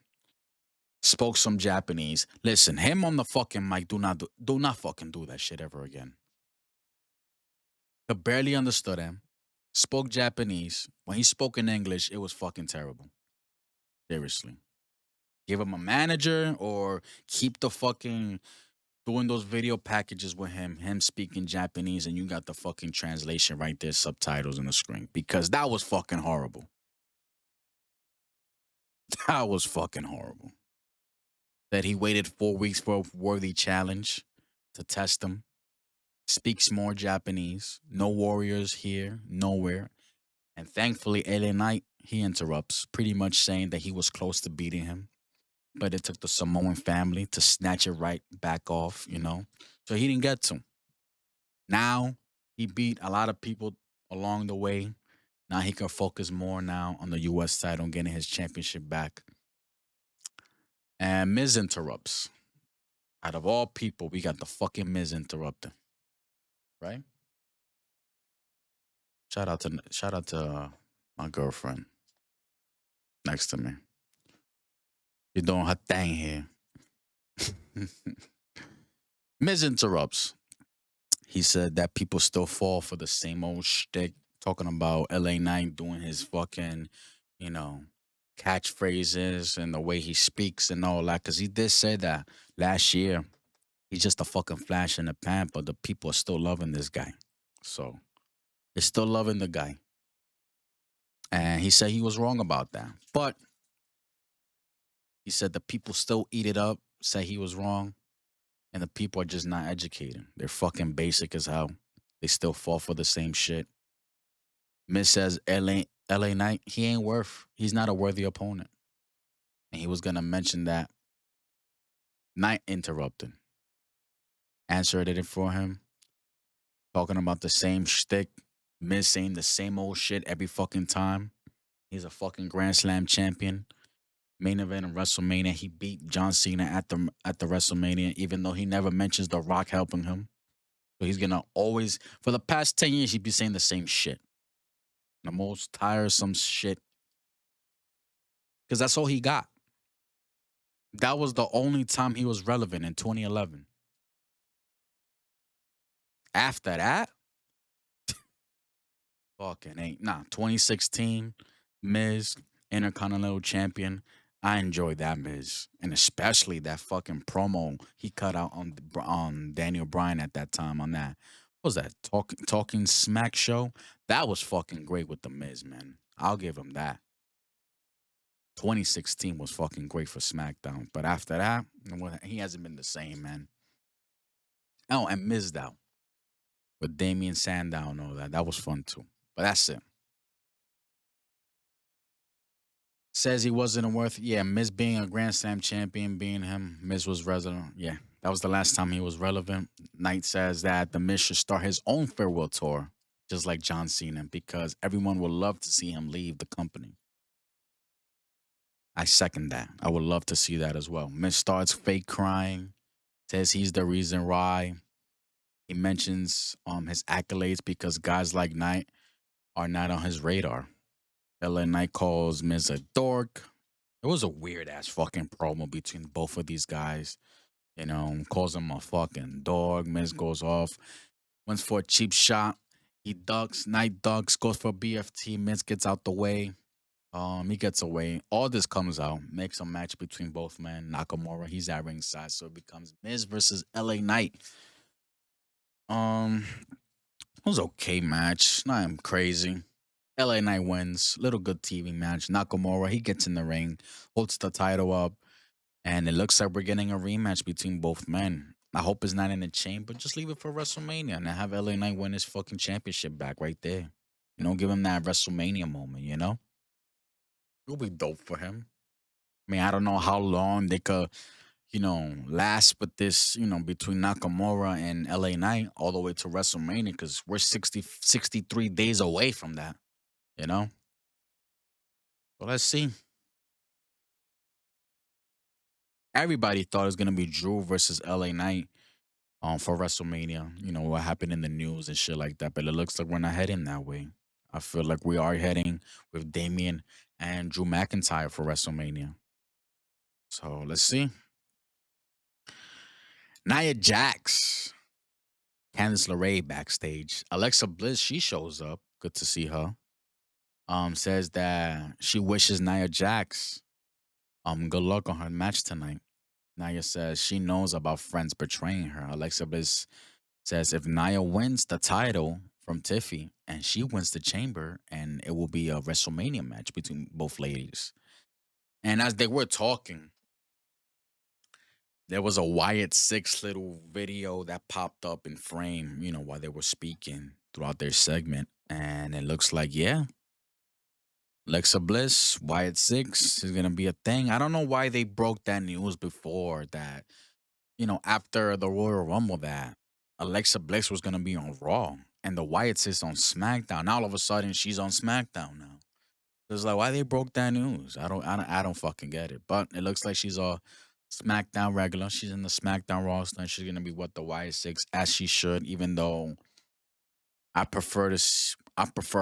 Spoke some Japanese. Listen, him on the fucking mic, do not fucking do that shit ever again. I barely understood him. Spoke Japanese. When he spoke in English, it was fucking terrible. Seriously. Give him a manager or keep the fucking doing those video packages with him speaking Japanese, and you got the fucking translation right there, subtitles on the screen. Because that was fucking horrible. That was fucking horrible. That he waited 4 weeks for a worthy challenge to test him. Speaks more Japanese. No warriors here, nowhere. And thankfully, LA Knight, he interrupts, pretty much saying that he was close to beating him. But it took the Samoan family to snatch it right back off, you know? So he didn't get to. Now, he beat a lot of people along the way. Now he can focus more now on the US side on getting his championship back. And Miz interrupts. Out of all people, we got the fucking Miz interrupting, right? Shout out to my girlfriend next to me. You're doing her thing here. Miz interrupts. He said that people still fall for the same old shtick, talking about LA Knight doing his fucking, you know, catchphrases and the way he speaks and all that. Because he did say that last year. He's just a fucking flash in the pan, but the people are still loving this guy. So they're still loving the guy. And he said he was wrong about that. But he said the people still eat it up, say he was wrong, and the people are just not educated. They're fucking basic as hell. They still fall for the same shit. Miz says LA Knight, he's not a worthy opponent. And he was gonna mention that. Knight interrupted, answered it for him, talking about the same shtick. Miz saying the same old shit every fucking time. He's a fucking Grand Slam champion. Main event in WrestleMania, he beat John Cena at the WrestleMania, even though he never mentions The Rock helping him. So he's gonna always, for the past 10 years, he'd be saying the same shit, the most tiresome shit, because that's all he got. That was the only time he was relevant in 2011. After that, fucking ain't 2016, Miz Intercontinental Champion. I enjoyed that Miz, and especially that fucking promo he cut out on Daniel Bryan at that time on that. What was that talking smack show? That was fucking great with the Miz, man. I'll give him that. 2016 was fucking great for SmackDown, but after that, he hasn't been the same, man. Oh, and Mizdow with Damian Sandow and all that. That was fun too. But that's it. Says he wasn't worth. Yeah, Miz being a Grand Slam champion, being him, Miz was relevant. Yeah, that was the last time he was relevant. Knight says that the Miz should start his own farewell tour, just like John Cena, because everyone would love to see him leave the company. I second that. I would love to see that as well. Miz starts fake crying, says he's the reason why. He mentions his accolades because guys like Knight are not on his radar. LA Knight calls Miz a dork. It was a weird ass fucking promo between both of these guys. Calls him a fucking dog. Miz goes off, went for a cheap shot. He ducks, Knight ducks, goes for a BFT. Miz gets out the way. He gets away. All this comes out, makes a match between both men. Nakamura, he's at ringside, so it becomes Miz versus LA Knight. It was okay match. Not crazy. LA Knight wins. Little good TV match. Nakamura, he gets in the ring, holds the title up, and it looks like we're getting a rematch between both men. I hope it's not in the chain, but just leave it for WrestleMania and have LA Knight win his fucking championship back right there. Give him that WrestleMania moment. It'll be dope for him. I mean, I don't know how long they could, last with this, between Nakamura and LA Knight all the way to WrestleMania because we're 63 days away from that, you know? So let's see. Everybody thought it was going to be Drew versus LA Knight for WrestleMania, what happened in the news and shit like that. But it looks like we're not heading that way. I feel like we are heading with Damian and Drew McIntyre for WrestleMania. So let's see. Nia Jax, Candice LeRae backstage. Alexa Bliss, she shows up. Good to see her. Says that she wishes Nia Jax good luck on her match tonight. Nia says she knows about friends betraying her. Alexa Bliss says if Nia wins the title from Tiffy and she wins the chamber, and it will be a WrestleMania match between both ladies. And as they were talking, there was a Wyatt Six little video that popped up in frame, while they were speaking throughout their segment. And it looks like, yeah, Alexa Bliss, Wyatt Six is going to be a thing. I don't know why they broke that news before that, after the Royal Rumble, that Alexa Bliss was going to be on Raw and the Wyatt Six on SmackDown. Now all of a sudden she's on SmackDown now. It's like, why they broke that news? I don't fucking get it. But it looks like she's SmackDown regular. She's in the SmackDown roster, and she's gonna be what the Y6 as she should. Even though I prefer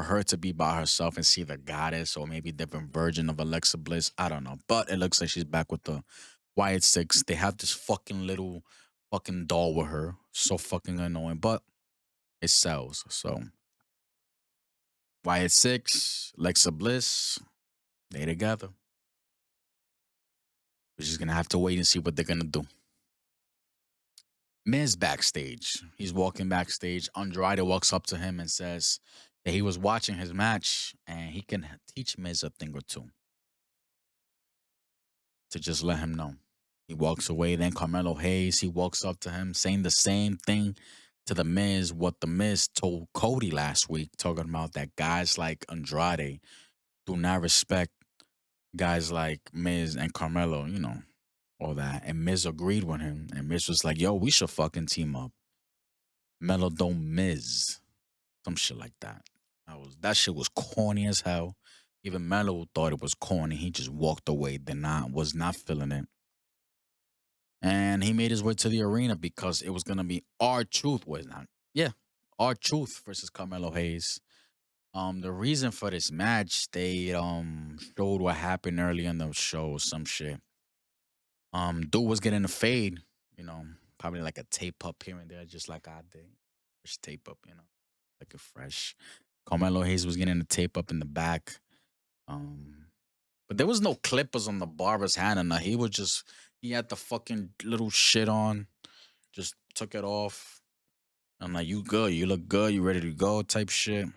her to be by herself and see the goddess or maybe different version of Alexa Bliss. I don't know, but it looks like she's back with the Wyatt Six. They have this fucking little fucking doll with her, so fucking annoying, but it sells. So Wyatt Six, Alexa Bliss, they together. We're just gonna have to wait and see what they're gonna do. Miz backstage. He's walking backstage. Andrade walks up to him and says that he was watching his match and he can teach Miz a thing or two to just let him know. He walks away. Then Carmelo Hayes, he walks up to him saying the same thing to the Miz, what the Miz told Cody last week, talking about that guys like Andrade do not respect guys like Miz and Carmelo, all that. And Miz agreed with him. And Miz was like, yo, we should fucking team up. Melo don't Miz. Some shit like that. That shit was corny as hell. Even Melo thought it was corny. He just walked away, was not feeling it. And he made his way to the arena because it was gonna be our truth, was not. Yeah. Our truth versus Carmelo Hayes. The reason for this match, they showed what happened early in the show, some shit. Dude was getting a fade, you know, probably like a tape up here and there, just like I did. Just tape up, like a fresh. Carmelo Hayes was getting the tape up in the back. Um, but there was no clippers on the barber's hand, and he had the fucking little shit on, just took it off. I'm like, you good? You look good? You ready to go? Type shit. I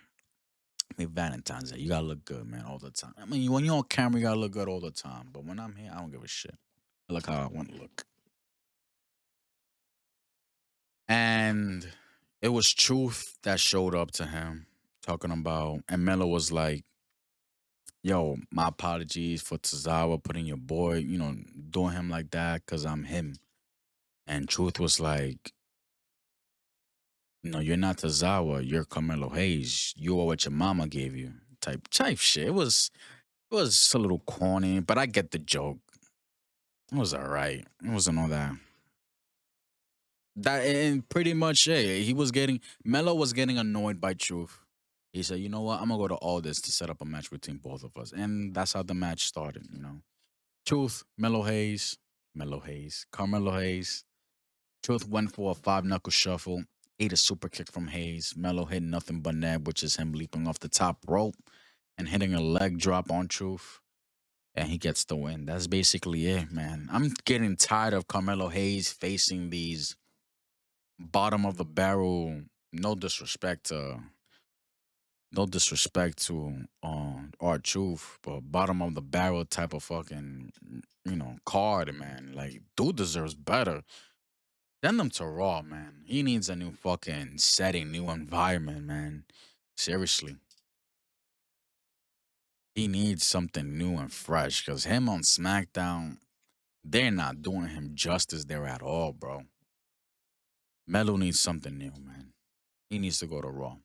mean, Valentine's Day, you gotta look good, man, all the time. I mean, when you're on camera, you gotta look good all the time. But when I'm here, I don't give a shit. I look how I want to look. And it was Truth that showed up to him talking about, and Melo was like, yo, my apologies for Tozawa putting your boy, doing him like that because I'm him. And Truth was like, no, you're not Tozawa, you're Carmelo Hayes. You are what your mama gave you. Type shit. It was a little corny, but I get the joke. It was alright. It wasn't all that. That and pretty much, yeah, Melo was getting annoyed by Truth. He said, "You know what? I'm gonna go to all this to set up a match between both of us," and that's how the match started. Truth, Melo Hayes, Carmelo Hayes. Truth went for a five knuckle shuffle, ate a super kick from Hayes. Melo hit nothing but net, which is him leaping off the top rope and hitting a leg drop on Truth, and he gets the win. That's basically it, man. I'm getting tired of Carmelo Hayes facing these bottom of the barrel. No disrespect to our truth, but bottom of the barrel type of fucking card, man. Like, dude deserves better. Send them to Raw, man. He needs a new fucking setting, new environment, man. Seriously. He needs something new and fresh. Cause him on SmackDown, they're not doing him justice there at all, bro. Melo needs something new, man. He needs to go to Raw.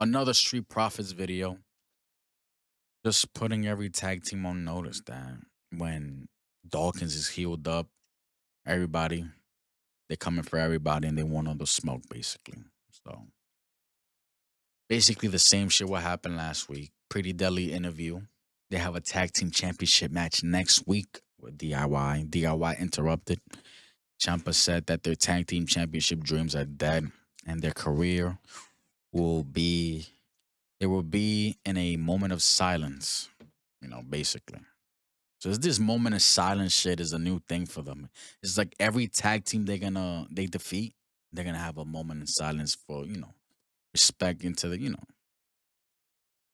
Another Street Profits video, just putting every tag team on notice that when Dawkins is healed up, everybody, they're coming for everybody and they want all the smoke, basically. So basically the same shit what happened last week. Pretty Deadly interview. They have a tag team championship match next week with DIY. DIY interrupted. Champa said that their tag team championship dreams are dead and their career will be they will be in a moment of silence, basically. So it's this moment of silence shit is a new thing for them. It's like every tag team they defeat, they're gonna have a moment in silence for, respect into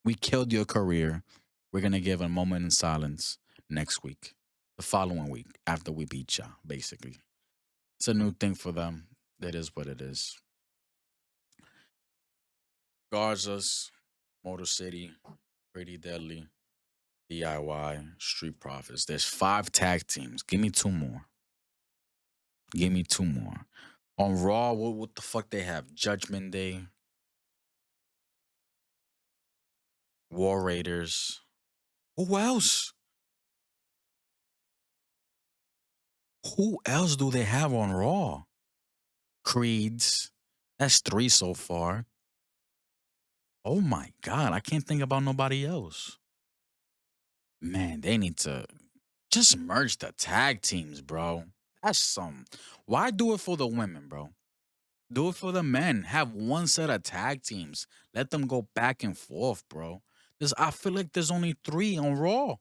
we killed your career. We're gonna give a moment in silence next week. The following week after we beat ya, basically. It's a new thing for them. That is what it is. Garza's, Motor City, Pretty Deadly, DIY, Street Profits. There's 5 tag teams. Give me 2 more. Give me 2 more. On Raw, what the fuck they have? Judgment Day, War Raiders. Who else? Who else do they have on Raw? Creeds. That's three so far. Oh my god, I can't think about nobody else. Man, they need to just merge the tag teams, bro. That's some. Why do it for the women, bro? Do it for the men. Have one set of tag teams. Let them go back and forth, bro. I feel like there's only three on Raw.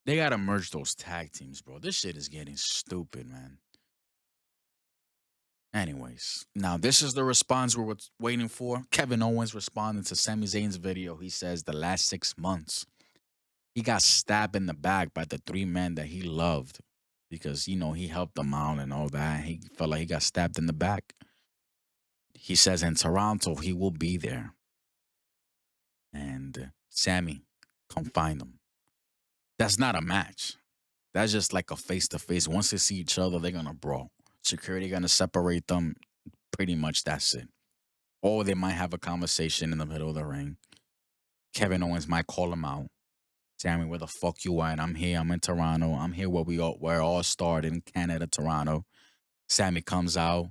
They gotta merge those tag teams, bro. This shit is getting stupid, man. Anyways, now this is the response we're waiting for. Kevin Owens responding to Sami Zayn's video. He says the last 6 months, he got stabbed in the back by the three men that he loved because, he helped them out and all that. He felt like he got stabbed in the back. He says in Toronto, he will be there. And Sammy, come find him. That's not a match. That's just like a face to face. Once they see each other, they're going to brawl. Security going to separate them. Pretty much that's it. Or they might have a conversation in the middle of the ring. Kevin Owens might call him out. Sammy, where the fuck you at? I'm here. I'm in Toronto. I'm here where all started in Canada, Toronto. Sammy comes out.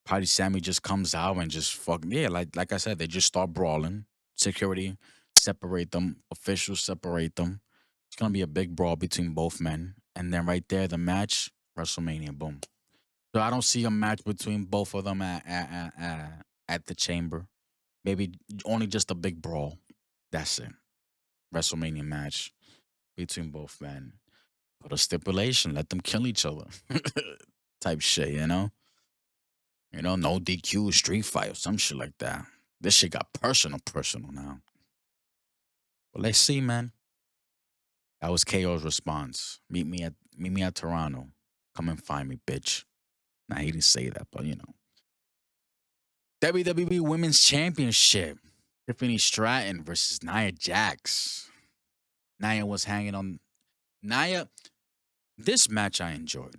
Probably Sammy just comes out and just like I said, they just start brawling. Security separate them. Officials separate them. It's gonna be a big brawl between both men. And then right there, the match, WrestleMania, boom. So I don't see a match between both of them at the chamber. Maybe only just a big brawl. That's it. WrestleMania match between both men. Put a stipulation, let them kill each other. Type shit, you know? No DQ, street fight or some shit like that. This shit got personal now. But let's see, man. That was KO's response. Meet me at Toronto. Come and find me, bitch. Nah, he didn't say that, but WWE Women's Championship. Tiffany Stratton versus Nia Jax. Nia was hanging on. Nia, this match I enjoyed.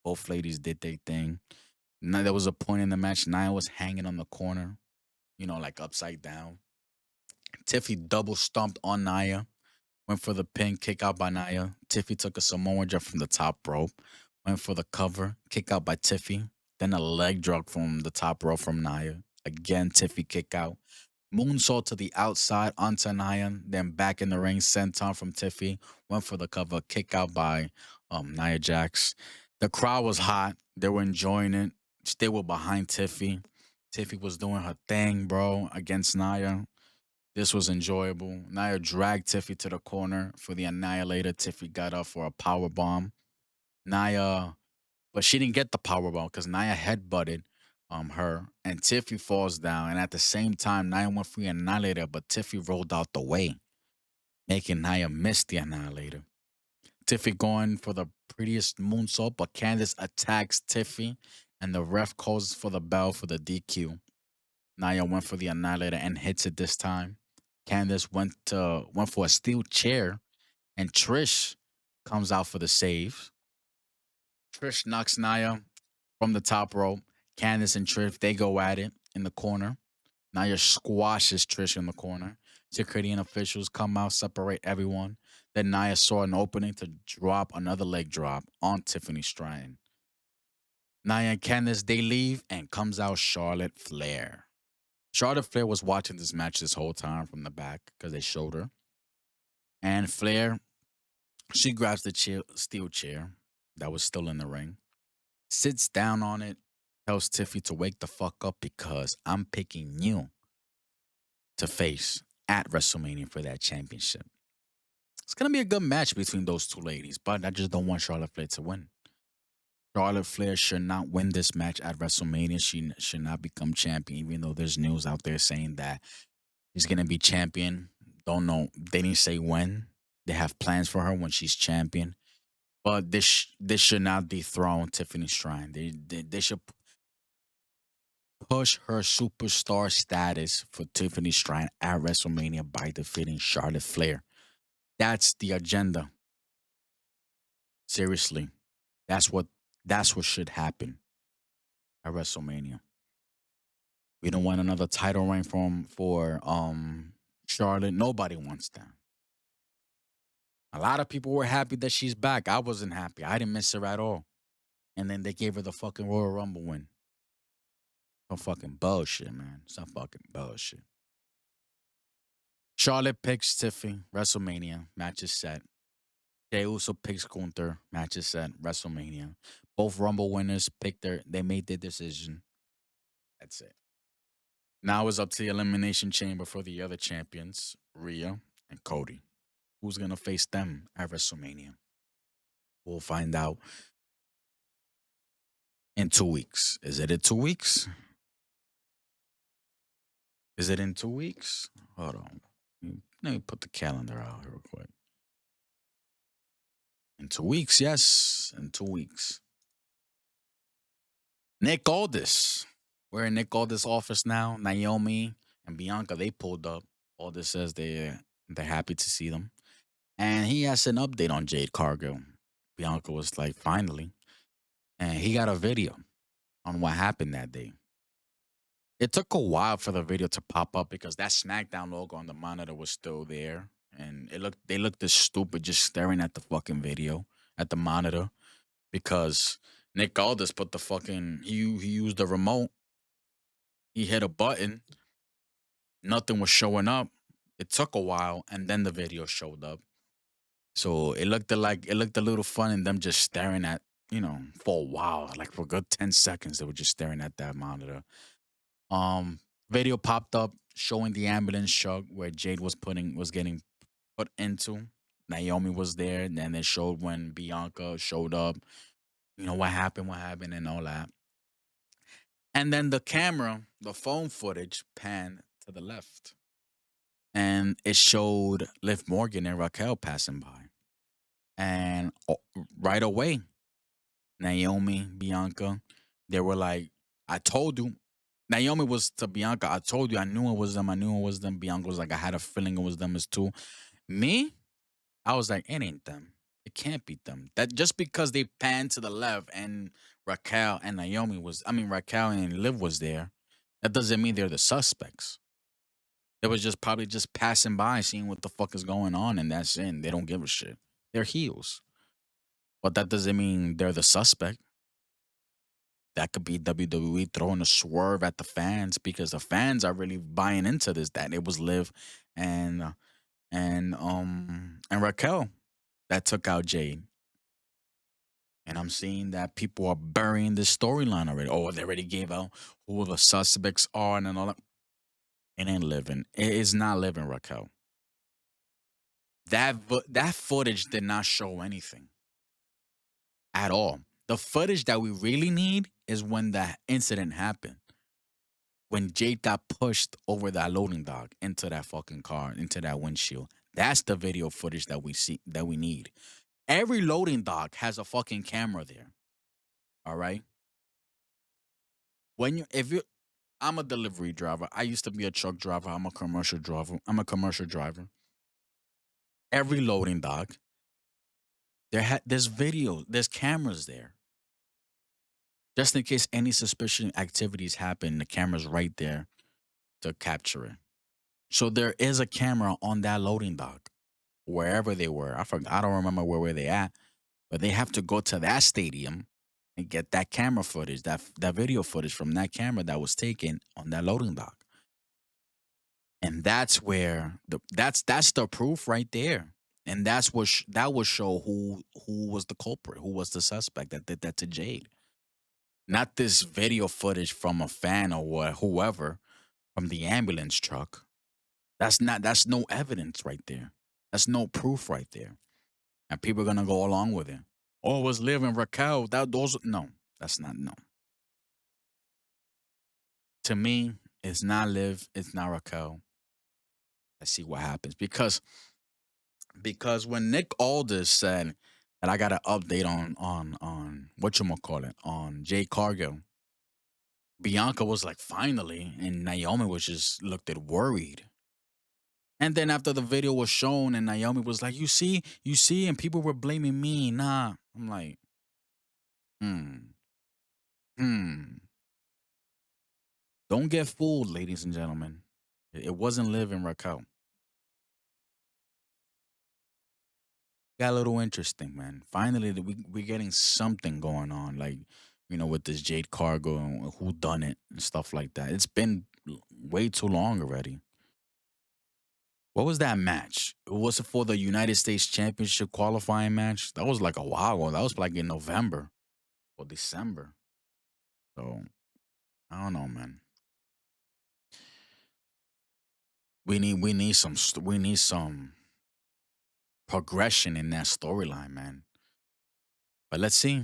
Both ladies did their thing. Now there was a point in the match. Nia was hanging on the corner, like upside down. Tiffy double stomped on Nia. Went for the pin, kick out by Nia. Tiffy took a Samoan drop from the top rope. Went for the cover, kick out by Tiffy. Then a leg drop from the top rope from Nia. Again, Tiffy kick out. Moonsault to the outside onto Nia. Then back in the ring, senton from Tiffy. Went for the cover, kick out by Nia Jax. The crowd was hot. They were enjoying it. They were behind Tiffy. Tiffy was doing her thing, bro, against Nia. This was enjoyable. Nia dragged Tiffy to the corner for the Annihilator. Tiffy got up for a power bomb. Nia, but she didn't get the power bomb because Nia headbutted her, and Tiffy falls down. And at the same time, Nia went for the Annihilator, but Tiffy rolled out the way, making Nia miss the Annihilator. Tiffy going for the prettiest moonsault, but Candice attacks Tiffy, and the ref calls for the bell for the DQ. Nia went for the Annihilator and hits it this time. Candice went for a steel chair, and Trish comes out for the save. Trish knocks Nia from the top rope. Candice and Trish, they go at it in the corner. Nia squashes Trish in the corner. Security and officials come out, separate everyone. Then Nia saw an opening to drop another leg drop on Tiffany Stratton. Nia and Candice, they leave, and comes out Charlotte Flair. Charlotte Flair was watching this match this whole time from the back because they showed her. And Flair, she grabs the steel chair that was still in the ring, sits down on it, tells Tiffy to wake the fuck up because I'm picking you to face at WrestleMania for that championship. It's going to be a good match between those two ladies, but I just don't want Charlotte Flair to win. Charlotte Flair should not win this match at WrestleMania. She should not become champion, even though there's news out there saying that she's going to be champion. Don't know. They didn't say when. They have plans for her when she's champion. But this should not dethrone Tiffany Stratton. They should push her superstar status for Tiffany Stratton at WrestleMania by defeating Charlotte Flair. That's the agenda. Seriously, that's what that's what should happen at WrestleMania. We don't want another title reign for Charlotte. Nobody wants that. A lot of people were happy that she's back. I wasn't happy. I didn't miss her at all. And then they gave her the fucking Royal Rumble win. Some fucking bullshit, man. Some fucking bullshit. Charlotte picks Tiffy, WrestleMania, match is set. Jey Uso picks Gunther, match is set, WrestleMania. Both Rumble winners they made their decision. That's it. Now it's up to the Elimination Chamber for the other champions, Rhea and Cody. Who's gonna face them at WrestleMania? We'll find out in 2 weeks. Is it in 2 weeks? Is it in 2 weeks? Hold on. Let me put the calendar out here real quick. In 2 weeks, yes, in 2 weeks. Nick Aldis. We're in Nick Aldis' office now. Naomi and Bianca, they pulled up. Aldis says they're happy to see them. And he has an update on Jade Cargill. Bianca was like, finally. And he got a video on what happened that day. It took a while for the video to pop up because that SmackDown logo on the monitor was still there. And they looked this stupid just staring at the fucking video, at the monitor. Because Nick Aldis put the fucking he used the remote. He hit a button. Nothing was showing up. It took a while, and then the video showed up. So it looked a little fun, and them just staring at for a while, like for a good 10 seconds, they were just staring at that monitor. Video popped up showing the ambulance truck where Jade was getting put into. Naomi was there, and then they showed when Bianca showed up. What happened, and all that. And then the phone footage panned to the left. And it showed Liv Morgan and Raquel passing by. And right away, Naomi, Bianca, they were like, I told you. Naomi was to Bianca, I told you, I knew it was them. I knew it was them. Bianca was like, I had a feeling it was them as too. Me, I was like, it ain't them. It can't be them. That just because they panned to the left and Raquel and Liv was there, that doesn't mean they're the suspects. They was just probably just passing by, seeing what the fuck is going on, and that's it. They don't give a shit. They're heels. But that doesn't mean they're the suspect. That could be WWE throwing a swerve at the fans because the fans are really buying into this. That it was Liv and and Raquel that took out Jade. And I'm seeing that people are burying this storyline already. Oh, they already gave out who the suspects are and all that. It ain't living. It is not living, Raquel. That footage did not show anything at all. The footage that we really need is when the incident happened. When Jade got pushed over that loading dock into that fucking car, into that windshield. That's the video footage that we need. Every loading dock has a fucking camera there. All right. If you I'm a delivery driver. I used to be a truck driver. I'm a commercial driver. Every loading dock, there's video, there's cameras there. Just in case any suspicious activities happen, the camera's right there to capture it. So there is a camera on that loading dock, wherever they were. I don't remember where they at, but they have to go to that stadium and get that camera footage, that video footage from that camera that was taken on that loading dock. And that's where that's the proof right there. And that will show who was the culprit, who was the suspect that did that to Jade. Not this video footage from a fan or whoever from the ambulance truck. That's no evidence right there. That's no proof right there. And people are gonna go along with it. Oh, it was Liv and Raquel. No, that's not no. To me, it's not Liv, it's not Raquel. Let's see what happens. Because when Nick Aldis said that I got an update on what you call it on Jade Cargill, Bianca was like finally, and Naomi was just looked at worried. And then after the video was shown, and Naomi was like, you see, and people were blaming me. Nah, I'm like, hmm, hmm. Don't get fooled, ladies and gentlemen. It wasn't Liv and Raquel. got a little interesting, man. Finally, we're getting something going on, like with this Jade Cargo and who done it and stuff like that. It's been way too long already. What was that match? Was it for the United States Championship qualifying match? That was like a while ago. That was like in November or December. So I don't know, man. We need some progression in that storyline, man. But let's see.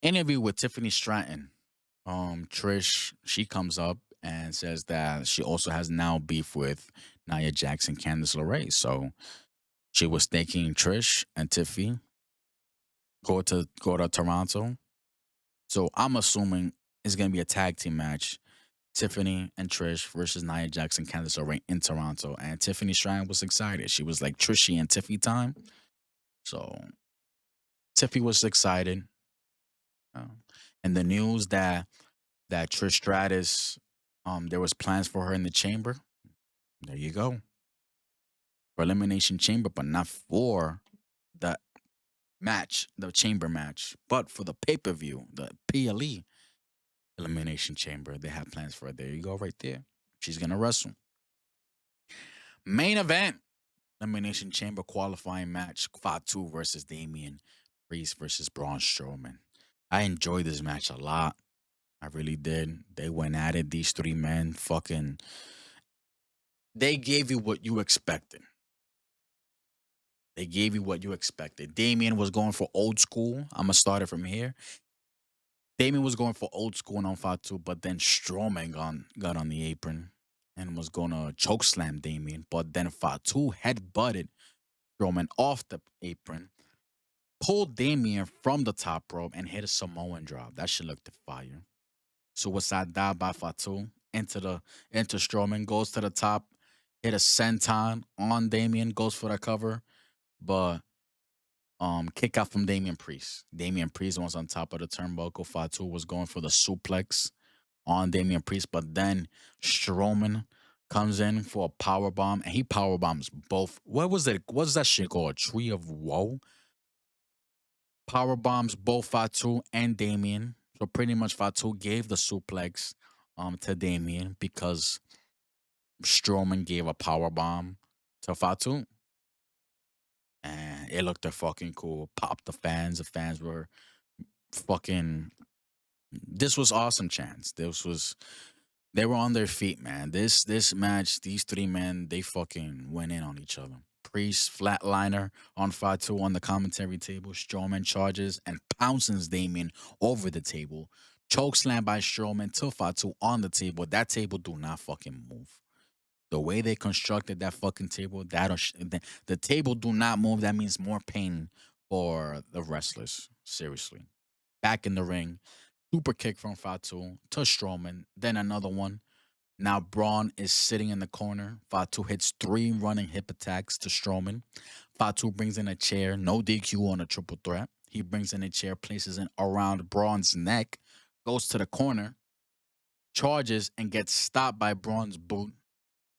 Interview with Tiffany Stratton. Trish, she comes up and says that she also has now beef with Nia Jackson, Candice LeRae. So she was thinking Trish and Tiffy go to Toronto. So I'm assuming it's gonna be a tag team match. Tiffany and Trish versus Nia Jackson, Candice LeRae in Toronto. And Tiffany Stratton was excited. She was like Trishy and Tiffy time. So Tiffy was excited. Uh, and the news that Trish Stratus, there was plans for her in the chamber. There you go. For Elimination Chamber, but not for the match, the chamber match, but for the pay-per-view, the PLE Elimination Chamber. They have plans for it. There you go, right there. She's gonna wrestle. Main event. Elimination Chamber qualifying match. Fatu versus Damian Priest versus Braun Strowman. I enjoyed this match a lot. I really did. They went at it. These three men fucking. They gave you what you expected. They gave you what you expected. Damien was going for old school. I'm gonna start it from here. Damien was going for old school and on Fatu, but then Strowman got on the apron and was gonna choke slam Damien, but then Fatu head butted Strowman off the apron, pulled Damien from the top rope and hit a Samoan drop. That shit looked fire. Suicide dive by Fatu into Strowman, goes to the top, hit a senton on Damien, goes for the cover, but kick out from Damian Priest. Damian Priest was on top of the turnbuckle. Fatu was going for the suplex on Damian Priest, but then Strowman comes in for a power bomb and he power bombs both. What was it? What's that shit called? Tree of Woe? Power bombs both Fatu and Damien. So pretty much Fatu gave the suplex to Damien because Strowman gave a power bomb to Fatu. And it looked fucking cool. Popped the fans. The fans were fucking. This was awesome, chance. This was. They were on their feet, man. This match, these three men, they fucking went in on each other. Priest flatliner on Fatu on the commentary table. Strowman charges and pounces Damien over the table. Chokeslam by Strowman to Fatu on the table. That table do not fucking move. The way they constructed that fucking table, the table do not move. That means more pain for the wrestlers. Seriously. Back in the ring, super kick from Fatu to Strowman. Then another one. Now Braun is sitting in the corner. Fatu hits three running hip attacks to Strowman. Fatu brings in a chair, no DQ on a triple threat. He brings in a chair, places it around Braun's neck, goes to the corner, charges, and gets stopped by Braun's boot.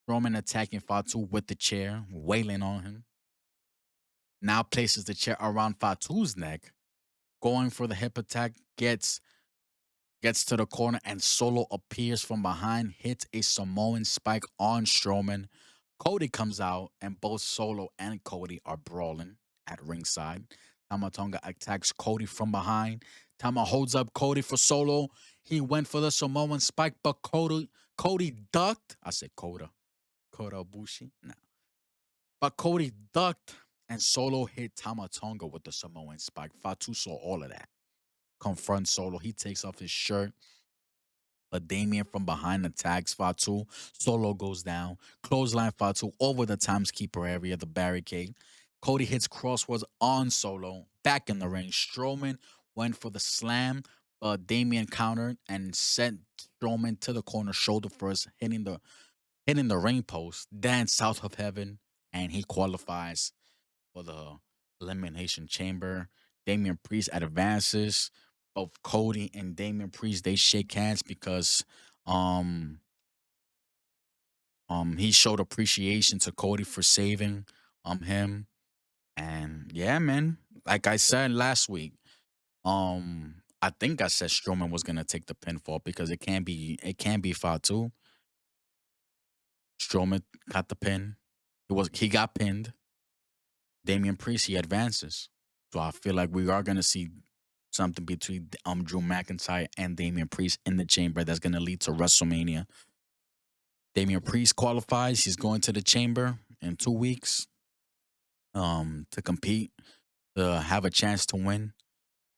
Strowman attacking Fatu with the chair, wailing on him. Now places the chair around Fatu's neck, going for the hip attack, gets to the corner and Solo appears from behind, hits a Samoan spike on Strowman. Cody comes out and both Solo and Cody are brawling at ringside. Tama Tonga attacks Cody from behind. Tama holds up Cody for Solo. He went for the Samoan spike, but Cody ducked. I said Coda. Coda Bushi. Nah. But Cody ducked and Solo hit Tama Tonga with the Samoan spike. Fatu saw all of that. Confronts Solo. He takes off his shirt. But Damien from behind attacks Fatu. Solo goes down. Clothesline Fatu over the timekeeper area, the barricade. Cody hits crosswords on Solo. Back in the ring. Strowman went for the slam. Damien countered and sent Strowman to the corner shoulder first, hitting the ring post. Then South of Heaven. And he qualifies for the Elimination Chamber. Damian Priest advances. Both Cody and Damian Priest they shake hands because um he showed appreciation to Cody for saving him And yeah, man, like I said last week, I think I said Strowman was gonna take the pinfall because it can't be Fatu. Strowman got the pin. He got pinned. Damian Priest, he advances. So I feel like we are gonna see something between Drew McIntyre and Damian Priest in the chamber that's gonna lead to WrestleMania. Damian Priest qualifies. He's going to the chamber in 2 weeks to compete, to have a chance to win.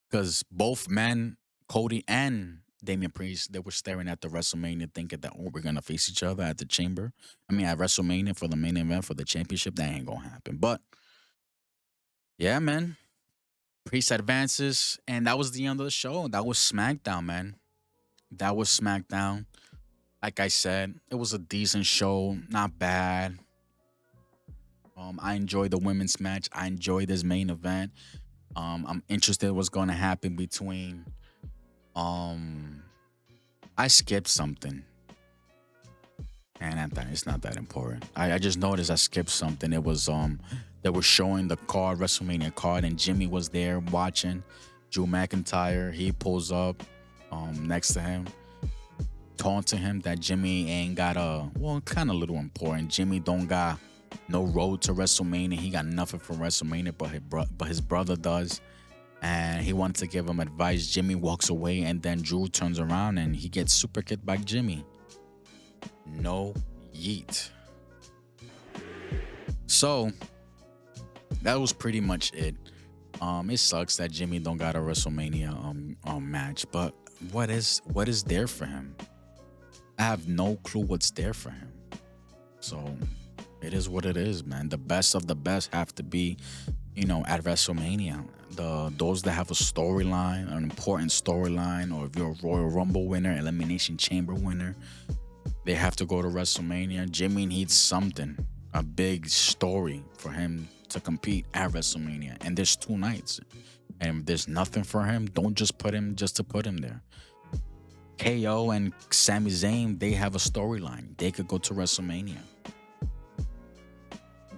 Because both men, Cody and Damian Priest, they were staring at the WrestleMania thinking that, oh, we're gonna face each other at the chamber. I mean at WrestleMania for the main event for the championship. That ain't gonna happen. But yeah, man. Priest advances, and that was the end of the show. That was SmackDown, man. That was SmackDown. Like I said, it was a decent show, not bad. I enjoyed the women's match. I enjoyed this main event. I'm interested what's going to happen between. Um, I skipped something, and it's not that important. I just noticed I skipped something. It was they were showing the card, WrestleMania card, and Jimmy was there watching. Drew McIntyre, he pulls up next to him, taunting him that Jimmy ain't got kind of little important. Jimmy don't got no road to WrestleMania. He got nothing from WrestleMania, but his brother does. And he wanted to give him advice. Jimmy walks away, and then Drew turns around and he gets super kicked by Jimmy. No yeet. So that was pretty much it. It sucks that Jimmy don't got a WrestleMania match, but what is there for him? I have no clue what's there for him. So it is what it is, man. The best of the best have to be, at WrestleMania. Those that have a storyline, an important storyline, or if you're a Royal Rumble winner, Elimination Chamber winner, they have to go to WrestleMania. Jimmy needs something, a big story for him to compete at WrestleMania. And there's 2 nights. And if there's nothing for him, don't just put him just to put him there. KO and Sami Zayn, they have a storyline. They could go to WrestleMania.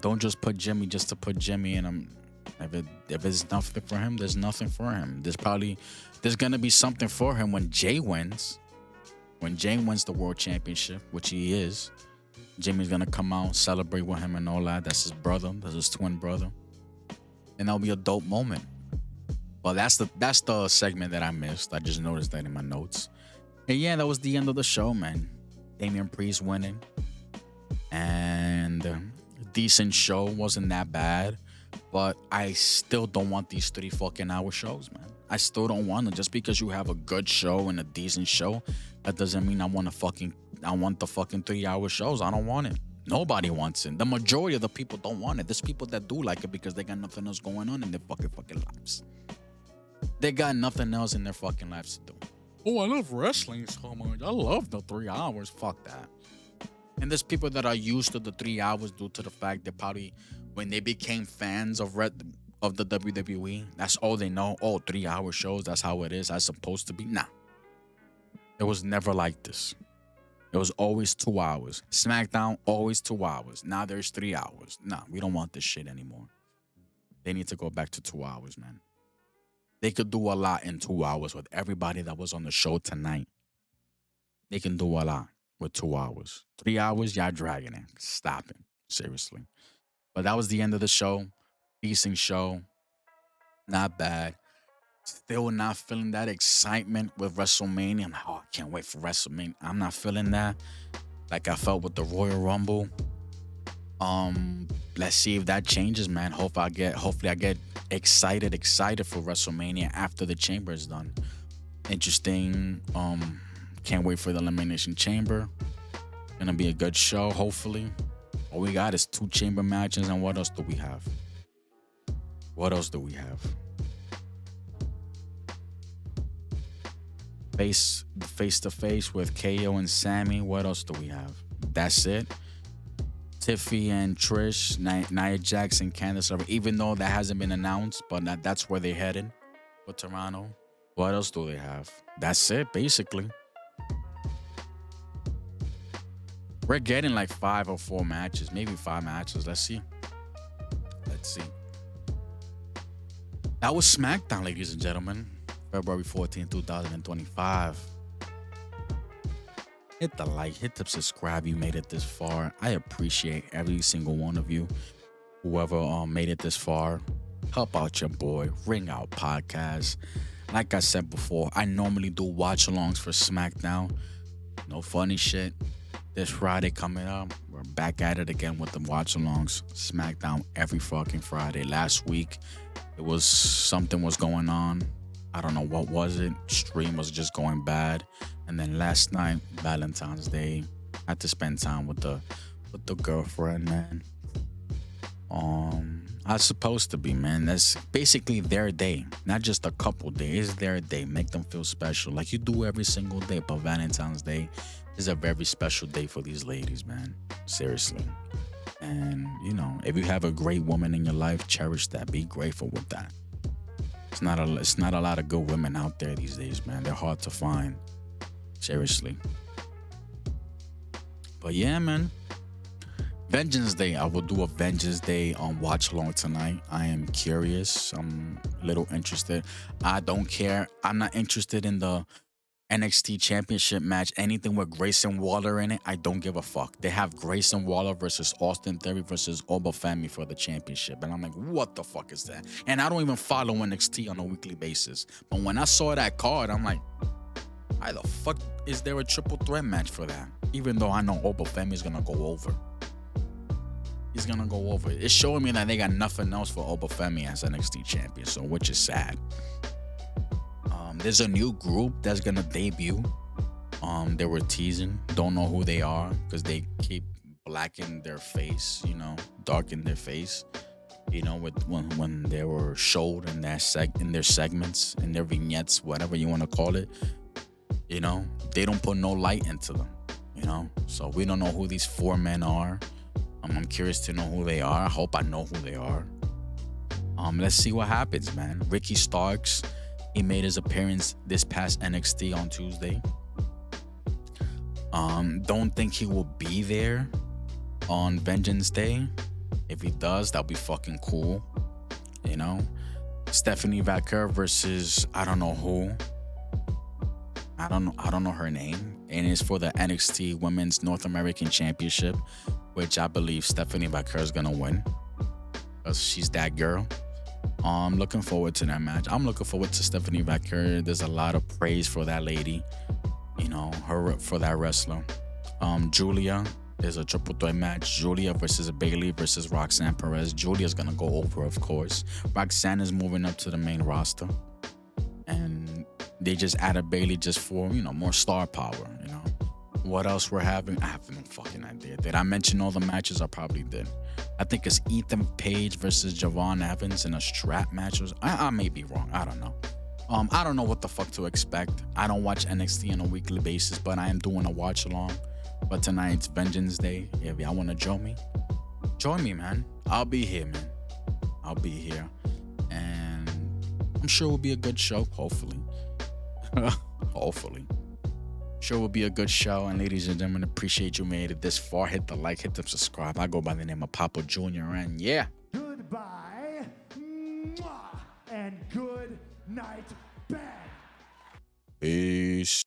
Don't just put Jimmy just to put Jimmy in him. If it's nothing for him, there's nothing for him. There's gonna be something for him when Jay wins. When Jay wins the world championship, which he is, Jimmy's gonna come out, celebrate with him and all that. That's his brother. That's his twin brother. And that'll be a dope moment. Well, that's the segment that I missed. I just noticed that in my notes. And yeah, that was the end of the show, man. Damian Priest winning. And decent show. Wasn't that bad. But I still don't want these 3 fucking hour shows, man. I still don't want them. Just because you have a good show and a decent show, that doesn't mean I want the fucking 3 hour shows. I don't want it. Nobody wants it. The majority of the people don't want it. There's people that do like it because they got nothing else going on in their fucking lives. They got nothing else in their fucking lives to do. Oh, I love wrestling so much. I love the 3 hours. Fuck that. And there's people that are used to the 3 hours due to the fact that probably when they became fans of the WWE, that's all they know. Oh, 3 hour shows. That's how it is. That's supposed to be. Nah. It was never like this. It was always 2 hours. SmackDown, always 2 hours. Now there's 3 hours. Nah, we don't want this shit anymore. They need to go back to 2 hours, man. They could do a lot in 2 hours with everybody that was on the show tonight. They can do a lot with 2 hours. 3 hours, y'all dragging it. Stop it. Seriously. But that was the end of the show. Decent show. Not bad. Still not feeling that excitement with WrestleMania. I can't wait for WrestleMania. I'm not feeling that like I felt with the Royal Rumble. Let's see if that changes, man. Hopefully I get excited for WrestleMania after the chamber is done. Interesting. Can't wait for the Elimination Chamber. Gonna be a good show, hopefully. All we got is 2 chamber matches, and what else do we have? Face to face with KO and Sammy. What else do we have? That's it. Tiffy and Trish, Nia Jax and Candice LeRae, even though that hasn't been announced, but that's where they're headed for Toronto. What else do they have? That's it, basically. We're getting like 5 or 4 matches, maybe 5 matches. Let's see. That was Smackdown, ladies and gentlemen. February 14th, 2025. Hit the like, hit the subscribe. You made it this far. I appreciate every single one of you. Whoever made it this far, help out your boy. Ringout podcast. Like I said before, I normally do watch alongs for Smackdown. No funny shit. This Friday coming up, we're back at it again with the watch alongs. Smackdown every fucking Friday. Last week, it was something was going on. I don't know what was it. Stream was just going bad. And then last night, Valentine's Day, I had to spend time with the girlfriend, man. I was supposed to be, man. That's basically their day, not just a couple days. It's their day. Make them feel special, like you do every single day. But Valentine's Day is a very special day for these ladies, man. Seriously. And you know, if you have a great woman in your life, cherish that. Be grateful with that. It's not a lot of good women out there these days, man. They're hard to find. Seriously. But yeah, man. Vengeance Day. I will do a Vengeance Day watch along tonight. I am curious. I'm a little interested. I don't care. I'm not interested in the NXT Championship match. Anything with Grayson Waller in it, I don't give a fuck. They have Grayson Waller versus Austin Theory versus Obafemi for the championship. And I'm like, what the fuck is that? And I don't even follow NXT on a weekly basis. But when I saw that card, I'm like, why the fuck is there a triple threat match for that? Even though I know Obafemi is going to go over. He's gonna go over. It's showing me that they got nothing else for Obafemi as NXT champion, so which is sad. There's a new group that's gonna debut. They were teasing. Don't know who they are because they keep blacking their face, you know, darken their face. You know, with when they were showed in their segments, in their vignettes, whatever you want to call it. You know, they don't put no light into them. You know, so we don't know who these four men are. I'm curious to know who they are. I hope I know who they are. Let's see what happens, man. Ricky Starks, he made his appearance this past NXT on Tuesday. Don't think he will be there on Vengeance Day. If he does, that'll be fucking cool. You know? Stephanie Vaquer versus I don't know who. I don't know her name. And it's for the NXT Women's North American Championship, which I believe Stephanie Vaquer is gonna win. Because she's that girl. I'm looking forward to that match. I'm looking forward to Stephanie Vaquer. There's a lot of praise for that lady. You know, her for that wrestler. Julia. There's a triple threat match. Julia versus Bayley versus Roxanne Perez. Julia's gonna go over, of course. Roxanne is moving up to the main roster. And they just added Bayley just for, you know, more star power, you know. What else we're having? I have no fucking idea. Did I mention all the matches? I probably did. I think it's Ethan Page versus Javon Evans in a strap match. I may be wrong. I don't know. I don't know what the fuck to expect. I don't watch NXT on a weekly basis, but I am doing a watch along. But tonight's Vengeance Day. If y'all want to join me, man. I'll be here, man. I'll be here. And I'm sure it will be a good show, hopefully. Hopefully. Sure will be a good show. And ladies and gentlemen, appreciate you made it this far. Hit the like, hit the subscribe. I go by the name of Papa Jr. And yeah. Goodbye. Mwah, and good night, bang. Peace.